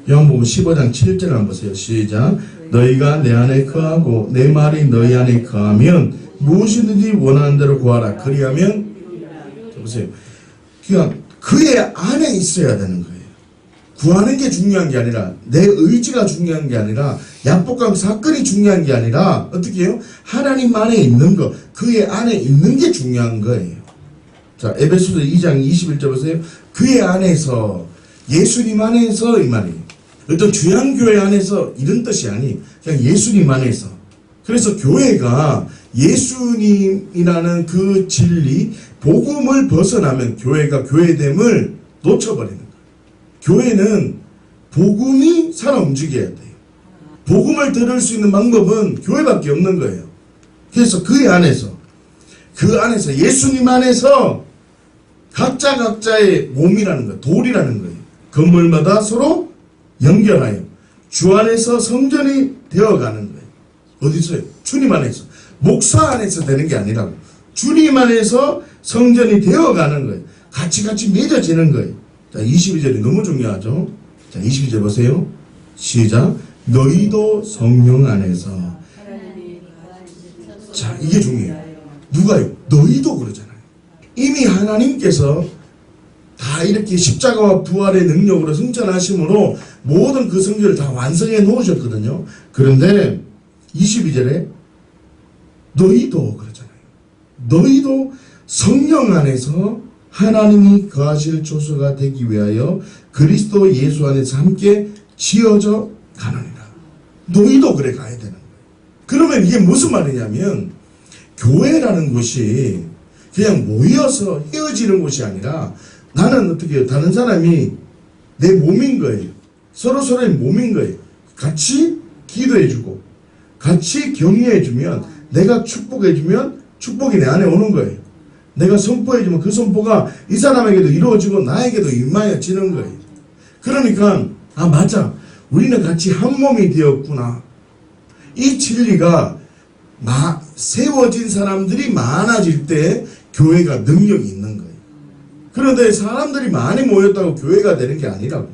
요한복음 15장 7절 한번 보세요. 시작. 너희가 내 안에 거하고 내 말이 너희 안에 거하면 무엇이든지 원하는 대로 구하라. 그리하면, 자, 보세요. 그러니까 그의 안에 있어야 되는 거예요. 구하는 게 중요한 게 아니라 내 의지가 중요한 게 아니라 약복강 사건이 중요한 게 아니라 어떻게 해요? 하나님 안에 있는 거, 그의 안에 있는 게 중요한 거예요. 자, 에베소서 2장 21절 보세요. 그의 안에서, 예수님 안에서 이 말이에요. 어떤 주양교회 안에서 이런 뜻이 아니, 그냥 예수님 안에서. 그래서 교회가 예수님이라는 그 진리, 복음을 벗어나면 교회가 교회됨을 놓쳐버리는 거예요. 교회는 복음이 살아 움직여야 돼요. 복음을 들을 수 있는 방법은 교회밖에 없는 거예요. 그래서 그 안에서 예수님 안에서 각자의 몸이라는 거예요. 돌이라는 거예요. 건물마다 서로 연결하여 주 안에서 성전이 되어가는 거예요. 어디서요? 주님 안에서. 목사 안에서 되는 게 아니라고. 주님 안에서 성전이 되어가는 거예요. 같이 맺어지는 거예요. 자, 22절이 너무 중요하죠. 자, 22절 보세요. 시작. 너희도 성령 안에서. 자, 이게 중요해요. 누가요? 너희도 그러잖아요. 이미 하나님께서 다 이렇게 십자가와 부활의 능력으로 승천하심으로 모든 그 성전을 다 완성해 놓으셨거든요. 그런데 22절에 너희도 그러잖아요. 너희도 성령 안에서 하나님이 거하실 조소가 되기 위하여 그리스도 예수 안에서 함께 지어져 가느니라. 너희도 그래 가야 되는 거예요. 그러면 이게 무슨 말이냐면 교회라는 곳이 그냥 모여서 헤어지는 곳이 아니라 나는 어떻게 해요? 다른 사람이 내 몸인 거예요. 서로의 몸인 거예요. 같이 기도해주고 같이 격려해주면 내가 축복해주면 축복이 내 안에 오는 거예요. 내가 선포해주면 그 선포가 이 사람에게도 이루어지고 나에게도 임하여지는 거예요. 그러니까 맞아. 우리는 같이 한 몸이 되었구나. 이 진리가 세워진 사람들이 많아질 때 교회가 능력이 있는 거예요. 그런데 사람들이 많이 모였다고 교회가 되는 게 아니라고.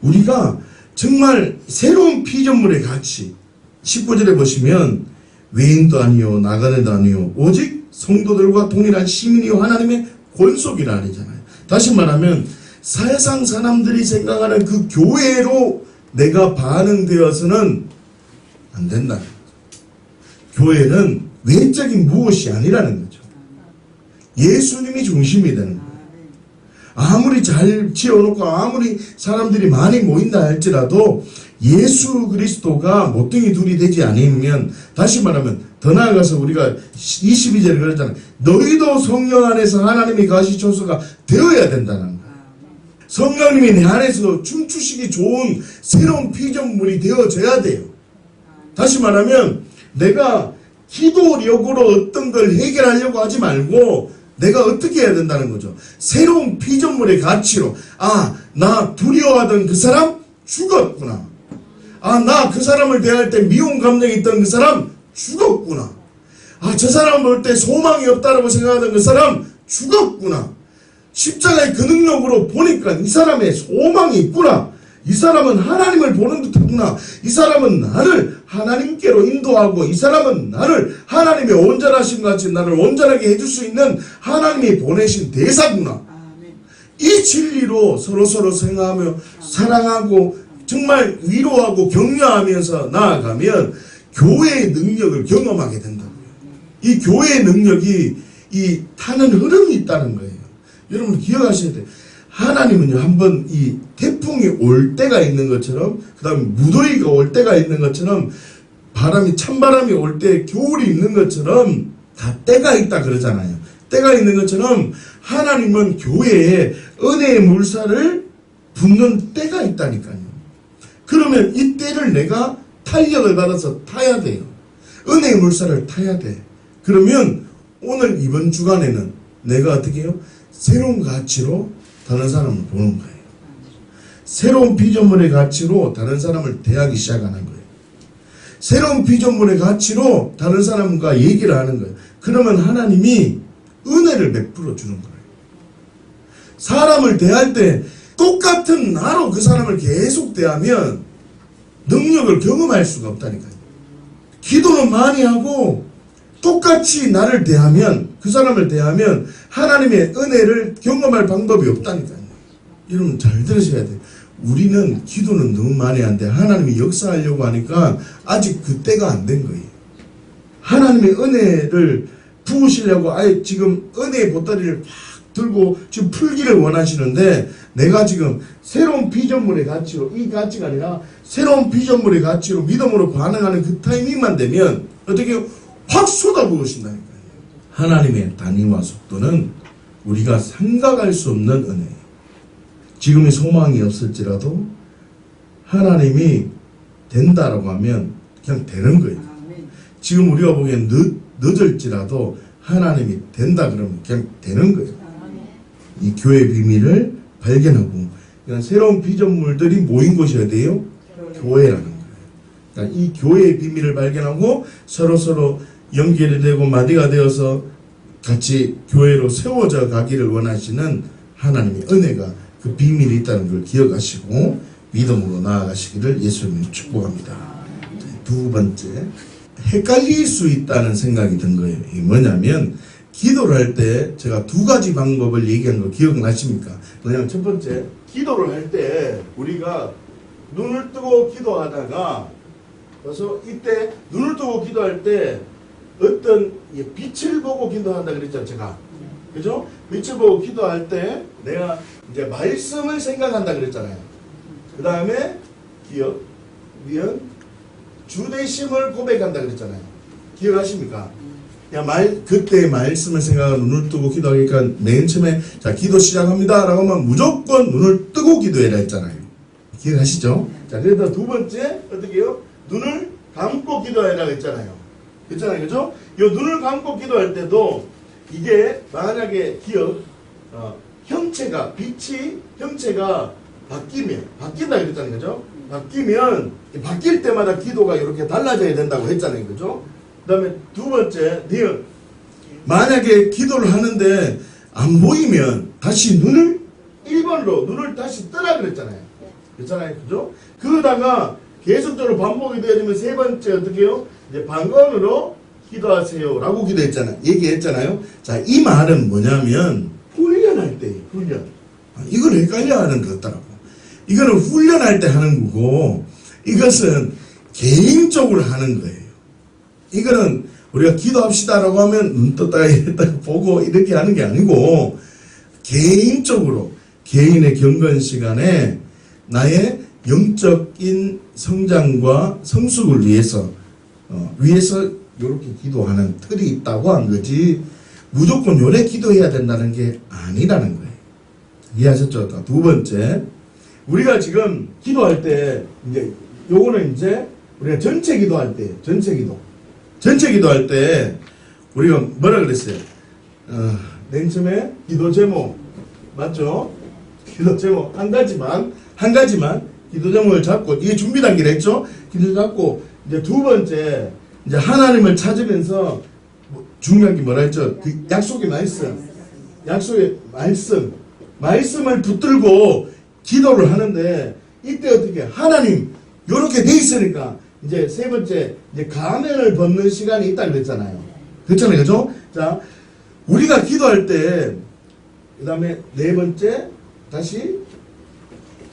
우리가 정말 새로운 피조물의 가치 19절에 보시면 외인도 아니요 나그네도 아니요 오직 성도들과 동일한 시민이요 하나님의 권속이라 하잖아요. 다시 말하면 세상 사람들이 생각하는 그 교회로 내가 반응되어서는 안 된다. 교회는 외적인 무엇이 아니라는 거죠. 예수님이 중심이 되는 거예요. 아무리 잘 지어놓고 아무리 사람들이 많이 모인다 할지라도 예수 그리스도가 모퉁이 둘이 되지 않으면, 다시 말하면 더 나아가서 우리가 22절에 그랬잖아요. 너희도 성령 안에서 하나님이 거하실 조소가 되어야 된다는 거예요. 성령님이 내 안에서 춤추시기 좋은 새로운 피조물이 되어져야 돼요. 다시 말하면 내가 기도력으로 어떤 걸 해결하려고 하지 말고 내가 어떻게 해야 된다는 거죠. 새로운 피조물의 가치로 나 두려워하던 그 사람 죽었구나. 나 그 사람을 대할 때 미움 감정이 있던 그 사람 죽었구나. 저 사람 볼 때 소망이 없다라고 생각하던 그 사람 죽었구나. 십자가의 그 능력으로 보니까 이 사람의 소망이 있구나. 이 사람은 하나님을 보는 듯하구나. 이 사람은 나를 하나님께로 인도하고 이 사람은 나를 하나님의 온전하신 같이 나를 온전하게 해줄 수 있는 하나님이 보내신 대사구나. 이 진리로 서로 생각하며 사랑하고 정말 위로하고 격려하면서 나아가면 교회의 능력을 경험하게 된다고요. 이 교회의 능력이 이 타는 흐름이 있다는 거예요. 여러분 기억하셔야 돼요. 하나님은요, 한번 이 태풍이 올 때가 있는 것처럼, 그 다음에 무더위가 올 때가 있는 것처럼, 찬바람이 올 때 겨울이 있는 것처럼 다 때가 있다 그러잖아요. 때가 있는 것처럼 하나님은 교회에 은혜의 물살을 붓는 때가 있다니까요. 그러면 이 때를 내가 탄력을 받아서 타야 돼요. 은혜의 물살을 타야 돼. 그러면 오늘 이번 주간에는 내가 어떻게 해요? 새로운 가치로 다른 사람을 보는 거예요. 새로운 피조물의 가치로 다른 사람을 대하기 시작하는 거예요. 새로운 피조물의 가치로 다른 사람과 얘기를 하는 거예요. 그러면 하나님이 은혜를 베풀어 주는 거예요. 사람을 대할 때 똑같은 나로 그 사람을 계속 대하면 능력을 경험할 수가 없다니까요. 기도는 많이 하고 똑같이 나를 대하면, 그 사람을 대하면 하나님의 은혜를 경험할 방법이 없다니까요. 여러분 잘 들으셔야 돼요. 우리는 기도는 너무 많이 하는데 하나님이 역사하려고 하니까 아직 그 때가 안 된 거예요. 하나님의 은혜를 부으시려고 아예 지금 은혜의 보따리를 팍 들고 지금 풀기를 원하시는데, 내가 지금 새로운 피조물의 가치로, 이 가치가 아니라 새로운 피조물의 가치로 믿음으로 반응하는 그 타이밍만 되면 어떻게 확 쏟아부으신다니까요. 하나님의 단위와 속도는 우리가 생각할 수 없는 은혜예요. 지금의 소망이 없을지라도 하나님이 된다라고 하면 그냥 되는 거예요. 지금 우리가 보기엔 늦을지라도 하나님이 된다 그러면 그냥 되는 거예요. 이 교회의 비밀을 발견하고 그러니까 새로운 비전물들이 모인 곳이 어디예요? 교회라는 거예요. 그러니까 이 교회의 비밀을 발견하고 서로 연결이 되고 마디가 되어서 같이 교회로 세워져 가기를 원하시는 하나님의 은혜가 그 비밀이 있다는 걸 기억하시고 믿음으로 나아가시기를 예수님이 축복합니다. 두 번째, 헷갈릴 수 있다는 생각이 든 거예요. 이게 뭐냐면 기도를 할 때 제가 두 가지 방법을 얘기한 거 기억나십니까? 뭐냐면 첫 번째, 기도를 할 때 우리가 눈을 뜨고 기도하다가 그래서 이때 눈을 뜨고 기도할 때 어떤 빛을 보고 기도한다 그랬잖아요. 제가 그죠? 빛을 보고 기도할 때 내가 이제 말씀을 생각한다 그랬잖아요. 그 다음에 기억, 니은 주되심을 고백한다 그랬잖아요. 기억하십니까? 그때 말씀을 생각하고 눈을 뜨고 기도하니까 맨 처음에 자 기도 시작합니다 라고 하면 무조건 눈을 뜨고 기도해라 했잖아요. 기억하시죠? 자 그래서 두 번째 어떻게 해요? 눈을 감고 기도해라 했잖아요. 그렇잖아요. 그죠? 이 눈을 감고 기도할 때도 이게 만약에 형체가 바뀐다 그랬잖아요. 그죠? 바뀌면 바뀔 때마다 기도가 이렇게 달라져야 된다고 했잖아요. 그죠? 그 다음에 두 번째, 만약에 기도를 하는데 안 보이면 다시 눈을 1번으로 눈을 다시 뜨라 그랬잖아요. 그렇잖아요. 그죠? 그러다가 계속적으로 반복이 되어지면 세 번째 어떻게 해요? 이제 방언으로 기도하세요 라고 얘기했잖아요. 자, 이 말은 뭐냐면 훈련할 때예요. 훈련. 이걸 헷갈려 하는 것 같더라고. 이거는 훈련할 때 하는 거고 이것은 개인적으로 하는 거예요. 이거는 우리가 기도합시다라고 하면 눈 떴다가 이랬다가 보고 이렇게 하는 게 아니고 개인적으로 개인의 경건 시간에 나의 영적인 성장과 성숙을 위해서 이렇게 기도하는 틀이 있다고 한 거지 무조건 요래 기도해야 된다는 게 아니라는 거예요. 이해하셨죠? 두 번째, 우리가 지금 기도할 때 이제 요거는 이제 우리가 전체 기도할 때 전체 기도할 때 우리가 뭐라 그랬어요? 맨 처음에 기도 제목 맞죠? 기도 제목 한 가지만 기도 제목을 잡고 이게 준비 단계를 했죠? 기도 잡고 이제 두 번째 이제 하나님을 찾으면서 중요한 게 뭐라 했죠? 그 약속의 말씀을 붙들고 기도를 하는데 이때 어떻게 하나님 이렇게 돼 있으니까 이제 세 번째 이제 가면을 벗는 시간이 있다 그랬잖아요. 그렇잖아요. 그죠? 자, 우리가 기도할 때 그다음에 네 번째 다시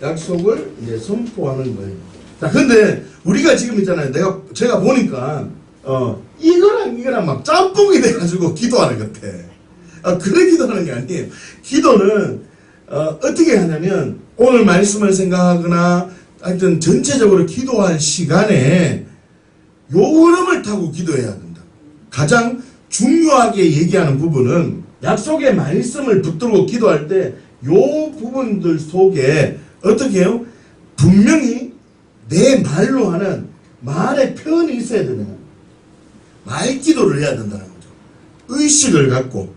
약속을 이제 선포하는 거예요. 자, 근데 우리가 지금 있잖아요. 제가 보니까 이거랑 막 짬뽕이 돼가지고 기도하는 것 같아. 그래 기도하는 게 아니에요. 기도는 어떻게 하냐면 오늘 말씀을 생각하거나 하여튼 전체적으로 기도할 시간에 요 흐름을 타고 기도해야 된다. 가장 중요하게 얘기하는 부분은 약속의 말씀을 붙들고 기도할 때 요 부분들 속에 어떻게 해요? 분명히 내 말로 하는 말의 표현이 있어야 되는 말 기도를 해야 된다는 거죠. 의식을 갖고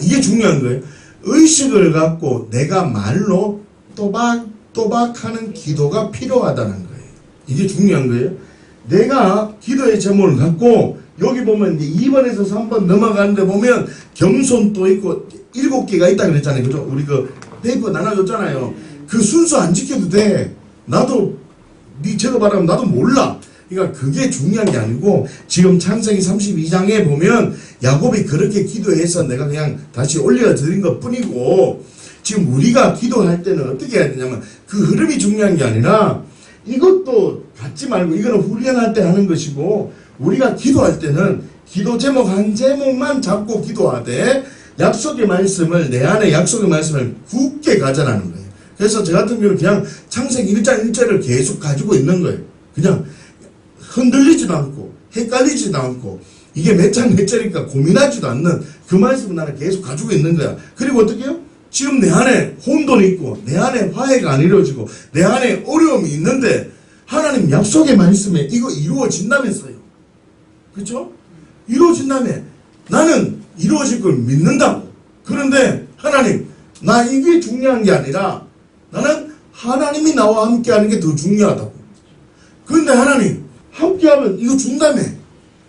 이게 중요한 거예요. 의식을 갖고 내가 말로 또박 하는 기도가 필요하다는 거예요. 이게 중요한 거예요. 내가 기도의 제목을 갖고 여기 보면 이제 2번에서 3번 넘어가는데 보면 겸손도 있고 7개가 있다 그랬잖아요. 그죠? 우리 그 페이퍼 나눠줬잖아요. 그 순서 안 지켜도 돼. 나도 네 저거 말하면 나도 몰라. 그러니까 그게 중요한 게 아니고 지금 창세기 32장에 보면 야곱이 그렇게 기도해서 내가 그냥 다시 올려드린 것 뿐이고 지금 우리가 기도할 때는 어떻게 해야 되냐면 그 흐름이 중요한 게 아니라 이것도 갖지 말고 이거는 훈련할 때 하는 것이고 우리가 기도할 때는 기도 제목 한 제목만 잡고 기도하되 약속의 말씀을 내 안에 약속의 말씀을 굳게 가져라는 거예요. 그래서 저 같은 경우는 그냥 창세기 1장 1절을 계속 가지고 있는 거예요. 그냥 흔들리지도 않고 헷갈리지도 않고 이게 몇 장 몇 절이니까 고민하지도 않는 그 말씀을 나는 계속 가지고 있는 거야. 그리고 어떻게 해요? 지금 내 안에 혼돈이 있고 내 안에 화해가 안 이루어지고 내 안에 어려움이 있는데 하나님 약속의 말씀에 이거 이루어진다면서요. 그렇죠? 이루어진다며. 나는 이루어질 걸 믿는다고. 그런데 하나님, 나 이게 중요한 게 아니라 나는 하나님이 나와 함께하는 게 더 중요하다고. 그런데 하나님, 함께하면 이거 준다며.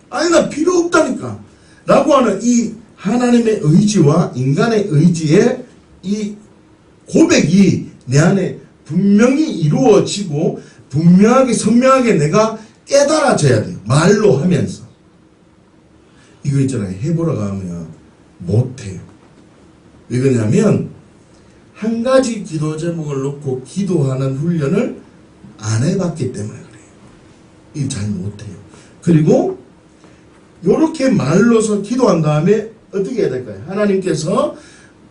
아니 나 필요 없다니까 라고 하는 이 하나님의 의지와 인간의 의지의 이 고백이 내 안에 분명히 이루어지고 분명하게 선명하게 내가 깨달아져야 돼요. 말로 하면서. 이거 있잖아요. 해보러 가면 못해요. 왜 그러냐면 한 가지 기도 제목을 놓고 기도하는 훈련을 안 해봤기 때문에 그래요. 이거 잘 못해요. 그리고 이렇게 말로서 기도한 다음에 어떻게 해야 될까요? 하나님께서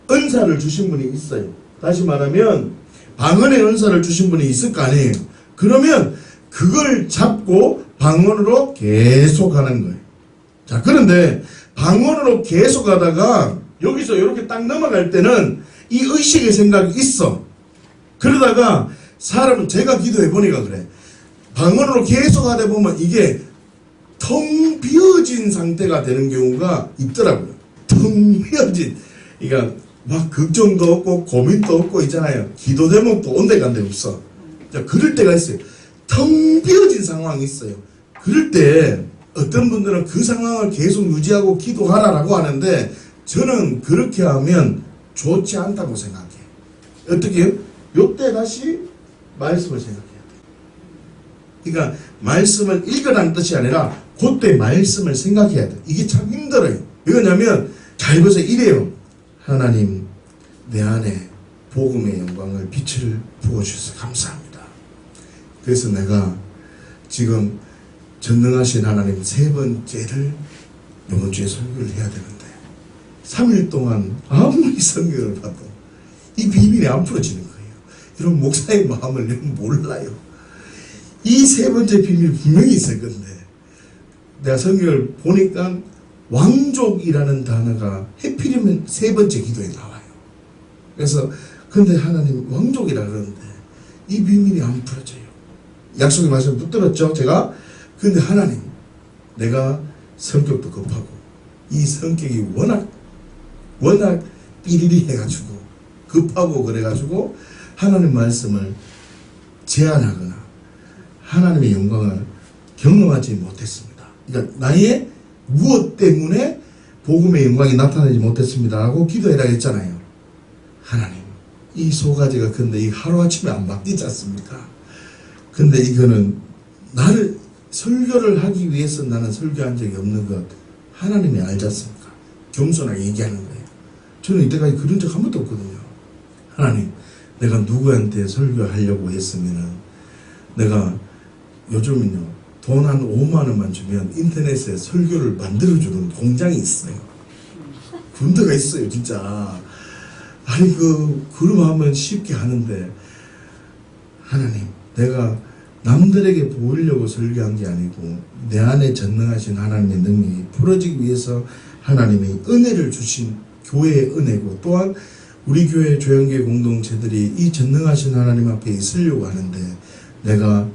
은사를 주신 분이 있어요. 다시 말하면 방언의 은사를 주신 분이 있을 거 아니에요. 그러면 그걸 잡고 방언으로 계속 하는 거예요. 자, 그런데 방언으로 계속 하다가 여기서 이렇게 딱 넘어갈 때는 이 의식의 생각이 있어. 그러다가 사람은 제가 기도해 보니까 그래. 방언으로 계속 하다 보면 이게 텅 비어진 상태가 되는 경우가 있더라고요. 텅 비어진. 그러니까 막 걱정도 없고 고민도 없고 있잖아요. 기도 제목도 온데간데 없어. 자, 그럴 때가 있어요. 텅 비어진 상황이 있어요. 그럴 때 어떤 분들은 그 상황을 계속 유지하고 기도하라라고 하는데 저는 그렇게 하면 좋지 않다고 생각해요. 어떻게 해요? 요때 다시 말씀을 생각해야 돼요. 그러니까 말씀을 읽으라는 뜻이 아니라 그때 말씀을 생각해야 돼요. 이게 참 힘들어요. 왜냐면 잘 보세요. 이래요. 하나님 내 안에 복음의 영광을 빛을 부어주셔서 감사합니다. 그래서 내가 지금 전능하신 하나님 세 번째를 이번 주에 설교를 해야 되는데 3일 동안 아무리 설교를 봐도 이 비밀이 안 풀어지는 거예요. 이런 목사의 마음을 내가 몰라요. 이 세 번째 비밀이 분명히 있을 건데 내가 설교를 보니까 왕족이라는 단어가 해필이면 세 번째 기도에 나와요. 그래서 근데 하나님 왕족이라 그러는데 이 비밀이 안 풀어져요. 약속의 말씀 붙들었죠 제가. 근데 하나님 내가 성격도 급하고 이 성격이 워낙 삐리리 해가지고 급하고 그래가지고 하나님 말씀을 제한하거나 하나님의 영광을 경험하지 못했습니다. 그러니까 나의 무엇 때문에 복음의 영광이 나타나지 못했습니다 라고 기도해라 했잖아요. 하나님 이 소가지가 근데 이 하루아침에 안 바뀌지 않습니까? 근데 이거는 나를 설교를 하기 위해서 나는 설교한 적이 없는 것 하나님이 알지 않습니까? 겸손하게 얘기하는 거예요. 저는 이때까지 그런 적 한 번도 없거든요. 하나님 내가 누구한테 설교하려고 했으면 내가 요즘은요 돈 한 5만 원만 주면 인터넷에 설교를 만들어주는 공장이 있어요. 군대가 있어요 진짜. 아니 그럼 하면 쉽게 하는데 하나님 내가 남들에게 보이려고 설교한 게 아니고 내 안에 전능하신 하나님의 능력이 풀어지기 위해서 하나님이 은혜를 주신 교회의 은혜고 또한 우리 교회 조영계 공동체들이 이 전능하신 하나님 앞에 있으려고 하는데 내가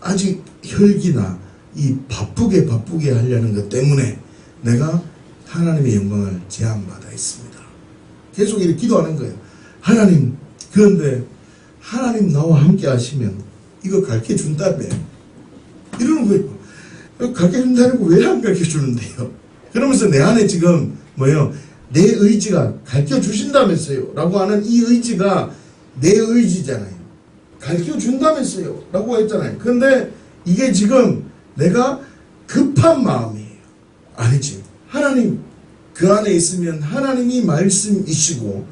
아직 혈기나 이 바쁘게 하려는 것 때문에 내가 하나님의 영광을 제한받아 있습니다. 계속 이렇게 기도하는 거예요. 하나님 그런데 하나님 나와 함께 하시면 이거 가르쳐 준다며 이러는 거예요. 가르쳐 준다는 거 왜 안 가르쳐 주는데요? 그러면서 내 안에 지금 뭐예요? 내 의지가 가르쳐 주신다면서요 라고 하는 이 의지가 내 의지잖아요. 가르쳐 준다면서요 라고 했잖아요. 근데 이게 지금 내가 급한 마음이에요. 아니지. 하나님 그 안에 있으면 하나님이 말씀이시고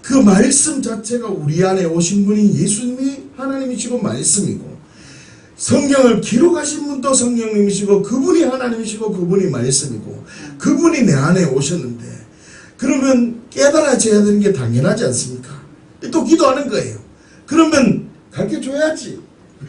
그 말씀 자체가 우리 안에 오신 분이 예수님이 하나님이시고 말씀이고 성경을 기록하신 분도 성령님이시고 그분이 하나님이시고 그분이 말씀이고 그분이 내 안에 오셨는데 그러면 깨달아져야 되는 게 당연하지 않습니까? 또 기도하는 거예요. 그러면 가르쳐줘야지.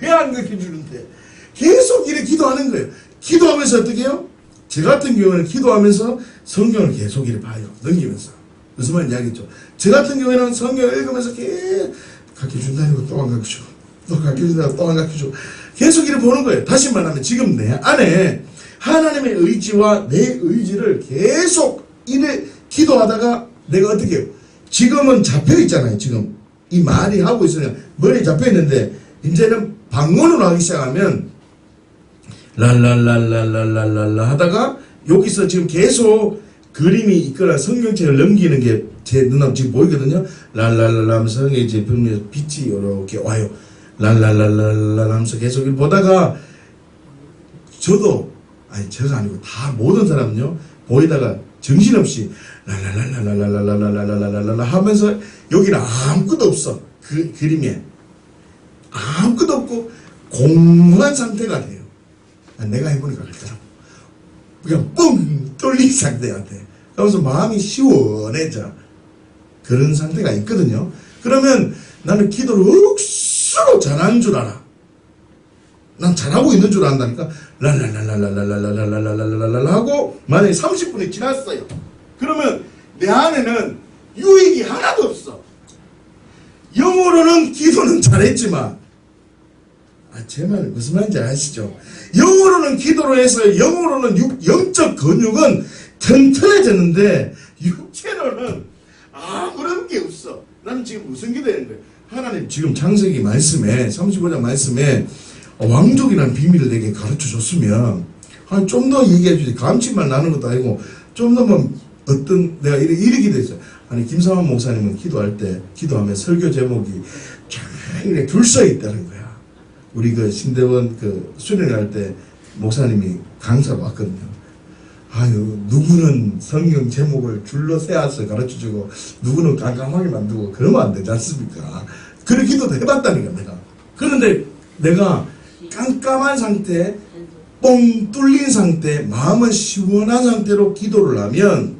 왜 안 가르쳐주는데? 계속 이렇게 기도하는 거예요. 기도하면서 어떻게 해요? 저 같은 경우는 기도하면서 성경을 계속 이렇게 봐요. 넘기면서. 무슨 말인지 알겠죠? 저 같은 경우에는 성경을 읽으면서 계속 가르쳐준다니까 또 안 가르쳐주고 또 가르쳐준다니까 또 안 가르쳐주고 계속 이렇게 보는 거예요. 다시 말하면 지금 내 안에 하나님의 의지와 내 의지를 계속 이래 기도하다가 내가 어떻게 해요? 지금은 잡혀있잖아요. 지금 이 말이 하고 있으면 머리에 잡혀있는데 이제는 방언으로 하기 시작하면 랄랄랄랄랄랄랄라 하다가 여기서 지금 계속 그림이 있거나 성경책을 넘기는 게 제 눈앞 지금 보이거든요. 랄랄랄라 하면서 이제 빛이 이렇게 와요. 랄랄랄랄랄 하면서 계속 보다가 저도 아니 저가 아니고 다 모든 사람은요 보이다가 정신없이 랄랄랄랄랄랄랄랄랄랄랄랄 하면서 여기는 아무것도 없어. 그 그림에 아무것도 없고 공허한 상태가 돼요. 내가 해보니까 그렇더라고. 그냥 뻥 뚫린 상태가 돼. 그러면서 마음이 시원해져. 그런 상태가 있거든요. 그러면 나는 기도를 억수로 잘하는 줄 알아. 난 잘하고 있는 줄 안다니까. 랄랄랄랄랄랄랄랄랄랄랄랄 하고 만약에 30분이 지났어요. 그러면 내 안에는 유익이 하나도 없어. 영어로는 기도는 잘했지만 제 말 무슨 말인지 아시죠? 영어로는 기도를 해서 영어로는 영적 근육은 튼튼해졌는데 육체로는 아무런 게 없어. 나는 지금 무슨 기도하는 거야? 하나님 지금 창세기 말씀에 35장 말씀에 왕족이라는 비밀을 내게 가르쳐 줬으면 좀 더 얘기해 주지. 감칠만 나는 것도 아니고 좀 더 뭐 어떤 내가 이렇게 기도했어요. 아니 김상환 목사님은 기도할 때 기도하면 설교 제목이 쫙 이렇게 줄 서 있다는 거야. 우리 그 신대원 그 수련할 때 목사님이 강사로 왔거든요. 아유 누구는 성경 제목을 줄로 세워서 가르쳐주고 누구는 깜깜하게 만들고 그러면 안 되지 않습니까? 그런 기도도 해봤다니까 내가. 그런데 내가 깜깜한 상태, 뻥 뚫린 상태, 마음은 시원한 상태로 기도를 하면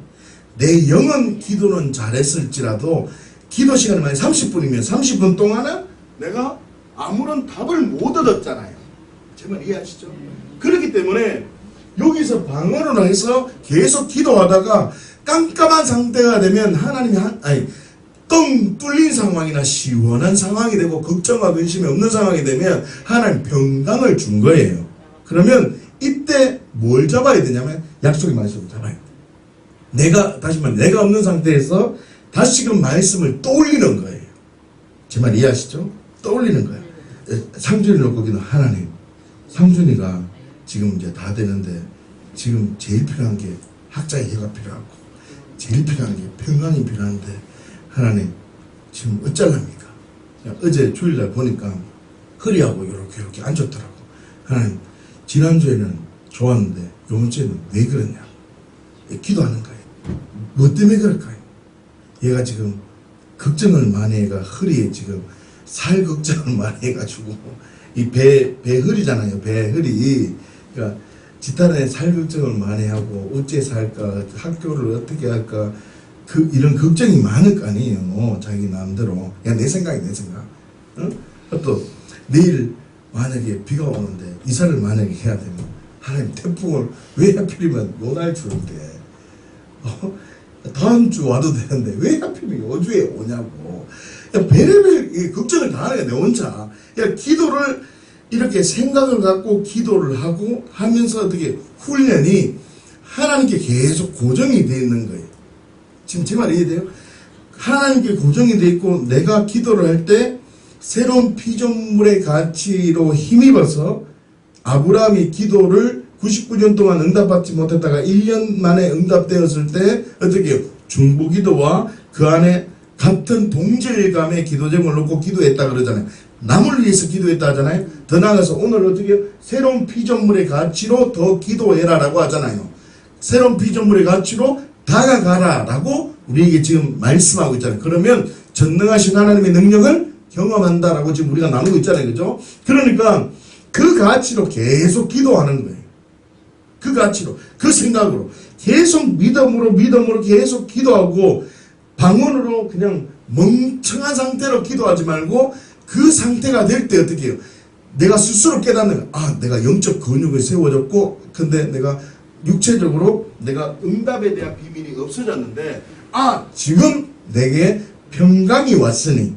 내 영은 기도는 잘했을지라도 기도 시간이 만약 30분이면 30분 동안은 내가 아무런 답을 못 얻었잖아요. 제 말 이해하시죠? 그렇기 때문에 여기서 방언으로 해서 계속 기도하다가 깜깜한 상태가 되면 하나님이 뻥 뚫린 상황이나 시원한 상황이 되고 걱정과 근심이 없는 상황이 되면 하나님 평강을 준 거예요. 그러면 이때 뭘 잡아야 되냐면 약속의 말씀을 잡아야 돼. 다시 말해 내가 없는 상태에서 다시금 말씀을 떠올리는 거예요. 제 말 이해하시죠? 떠올리는 거예요. 상준이 놓고 기도 하나님 상준이가 지금 이제 다 되는데 지금 제일 필요한 게 학자의 해가 필요하고 제일 필요한 게 평강이 필요한데 하나님 지금 어쩔랍니까? 어제 주일날 보니까 허리하고 이렇게 앉았더라고. 하나님 지난주에는 좋았는데 이번 주에는 왜 그러냐? 기도하는 거예요. 뭐 때문에 그럴까요? 얘가 지금 걱정을 많이 해가 허리에 지금 살 걱정을 많이 해가지고 이 배허리잖아요. 배허리. 그러니까 지탄에 살 걱정을 많이 하고 어째 살까 학교를 어떻게 할까 이런 걱정이 많을 거 아니에요. 자기 마음대로. 그냥 내 생각. 응? 또 내일 만약에 비가 오는데 이사를 만약에 해야 되면 하나님 태풍을 왜 하필이면 요날 주는데 다음 주 와도 되는데 왜 하필이면 요주에 오냐고. 별의별 걱정을 다 하는 거야 내 혼자. 그러니까 기도를 이렇게 생각을 갖고 기도를 하고 하면서 어떻게 훈련이 하나님께 계속 고정이 되어 있는 거예요. 지금 제 말 이해돼요? 하나님께 고정이 되어 있고 내가 기도를 할 때 새로운 피조물의 가치로 힘입어서 아브라함이 기도를 99년 동안 응답받지 못했다가 1년 만에 응답되었을 때 어떻게 해요? 중보기도와 그 안에 같은 동질감의 기도 제목을 놓고 기도했다 그러잖아요. 남을 위해서 기도했다 하잖아요. 더 나아가서 오늘 어떻게 해요? 새로운 피조물의 가치로 더 기도해라 라고 하잖아요. 새로운 피조물의 가치로 다가가라 라고 우리에게 지금 말씀하고 있잖아요. 그러면 전능하신 하나님의 능력을 경험한다라고 지금 우리가 나누고 있잖아요. 그죠? 그러니까 그 가치로 계속 기도하는 거예요. 그 가치로, 그 생각으로 계속 믿음으로 계속 기도하고 방언으로 그냥 멍청한 상태로 기도하지 말고 그 상태가 될 때 어떻게 해요? 내가 스스로 깨닫는 거야. 내가 영적 근육이 세워졌고 근데 내가 육체적으로 내가 응답에 대한 비밀이 없어졌는데 지금 내게 평강이 왔으니,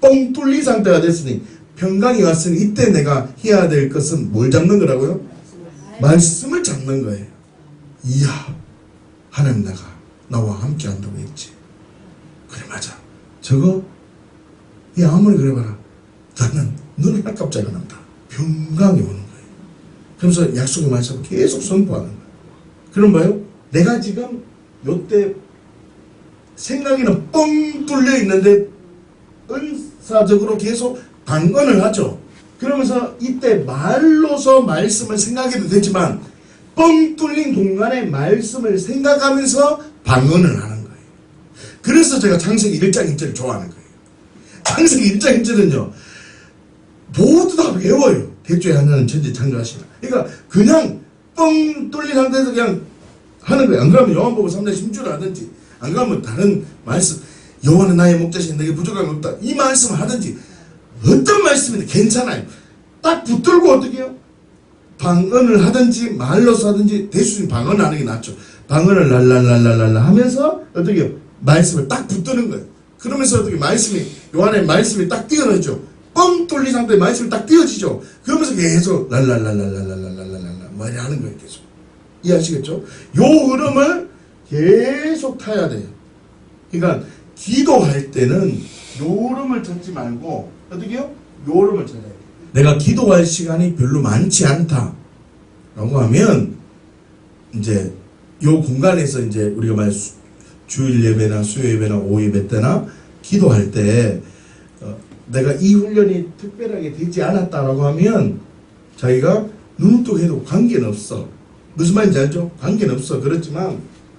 뻥 뚫린 상태가 됐으니, 평강이 왔으니 이때 내가 해야 될 것은 뭘 잡는 거라고요? 말씀을 잡는 거예요. 이야, 하나님 나와 함께 한다고 했지. 그래, 맞아. 저거 아무리 그래봐라, 나는 눈을 깜짝이야 난다. 평강이 오는 거예요. 그러면서 약속의 말씀을 계속 선포하는 거예요. 그럼 봐요, 내가 지금 요때 생각에는 뻥 뚫려 있는데 은사적으로 계속 방언을 하죠. 그러면서 이때 말로서 말씀을 생각해도 되지만 뻥 뚫린 공간에 말씀을 생각하면서 방언을 하는 거예요. 그래서 제가 창세기 1장 1절을 좋아하는 거예요. 창세기 1장 1절은요, 모두 다 외워요. 대초에 하나는 천지 창조하시나. 그러니까 그냥 뻥 뚫린 상태에서 그냥 하는 거예요. 안 그러면 요한복음 3장 10절을 하든지, 안 그러면 다른 말씀, 여호와는 나의 목자시니 내게 부족함이 없다, 이 말씀을 하든지, 어떤 말씀인데 괜찮아요. 딱 붙들고 어떻게 해요? 방언을 하든지 말로서 하든지, 대수님 방언을 하는 게 낫죠. 방언을 랄랄랄랄랄라 하면서 어떻게 해요? 말씀을 딱 붙드는 거예요. 그러면서 어떻게 요한의 말씀이 딱 띄어내죠. 뻥 뚫린 상태에 말씀이 딱 띄어지죠. 그러면서 계속 랄랄랄랄랄랄랄랄랄라 말이 하는 거예요. 계속. 이해하시겠죠? 요 흐름을 계속 타야 돼요. 그러니까 기도할 때는 요 흐름을 찾지 말고 어떻게 해요? 요 흐름을 찾아야 돼요. 내가 기도할 시간이 별로 많지 않다 라고 하면 이제 요 공간에서 이제 우리가 말 주일 예배나 수요 예배나 오후 예배 때나 기도할 때 내가 이 훈련이 특별하게 되지 않았다라고 하면 자기가 눈을 뜨고 해도 관계는 없어. 무슨 말인지 알죠? 관계는 없어. 그렇지만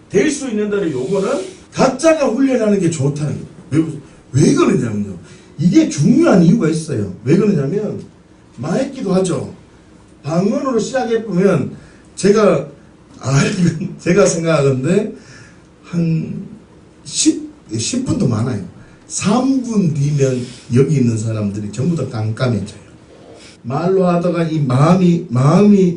될 수 있는 대로 요거는 각자가 훈련하는 게 좋다는 거예요. 왜 그러냐면요, 이게 중요한 이유가 있어요. 왜 그러냐면 말기도 하죠. 방언으로 시작해보면 제가 생각하건데 한 10분도 많아요. 3분 뒤면 여기 있는 사람들이 전부 다 깜깜해져요. 말로 하다가 이 마음이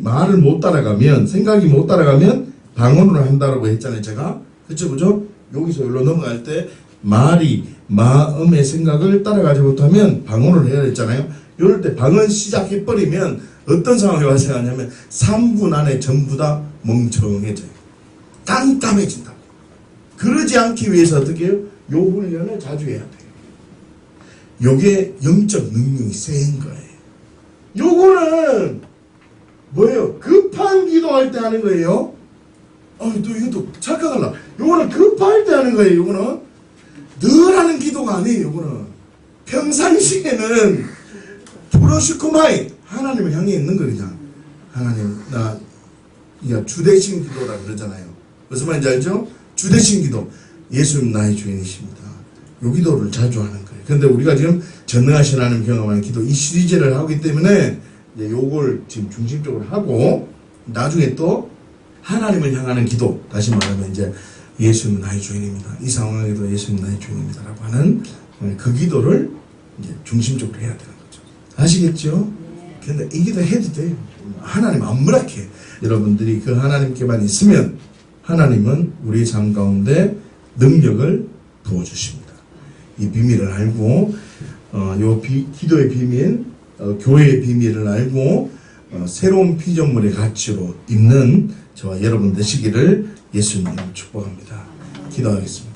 말을 못 따라가면, 생각이 못 따라가면 방언으로 한다라고 했잖아요, 제가. 그죠? 여기서 여기로 넘어갈 때 말이 마음의 생각을 따라가지 못하면 방언을 해야 했잖아요. 이럴 때 방언 시작해버리면 어떤 상황이 발생하냐면 3분 안에 전부 다 멍청해져요. 깜깜해진다고. 그러지 않기 위해서 어떻게 해요? 요 훈련을 자주 해야 돼요. 요게 영적 능력이 센 거예요. 요거는 뭐예요? 급한 기도할 때 하는 거예요. 또 이것도 착각하려. 요거는 급할 때 하는 거예요. 요거는 늘 하는 기도가 아니에요. 요거는 평상시에는 프로시코마이, 하나님을 향해 있는 거. 그냥 하나님, 나 주대신 기도라 그러잖아요. 무슨 말인지 알죠? 주대신 기도. 예수님 나의 주인이십니다. 요 기도를 자주 하는 거예요. 그런데 우리가 지금 전능하신 하나님 경험하는 기도, 이 시리즈를 하기 때문에 이제 요걸 지금 중심적으로 하고, 나중에 또 하나님을 향하는 기도, 다시 말하면 이제 예수님 나의 주인입니다. 이 상황에도 예수님 나의 주인입니다라고 하는 그 기도를 이제 중심적으로 해야 되는 거죠. 아시겠죠? 근데 이 기도 해도 돼요. 하나님 아무렇게 여러분들이 그 하나님께만 있으면 하나님은 우리 삶 가운데 능력을 부어주십니다. 이 비밀을 알고 기도의 비밀, 교회의 비밀을 알고 새로운 피조물의 가치로 있는 저와 여러분 되시기를 예수님 축복합니다. 기도하겠습니다.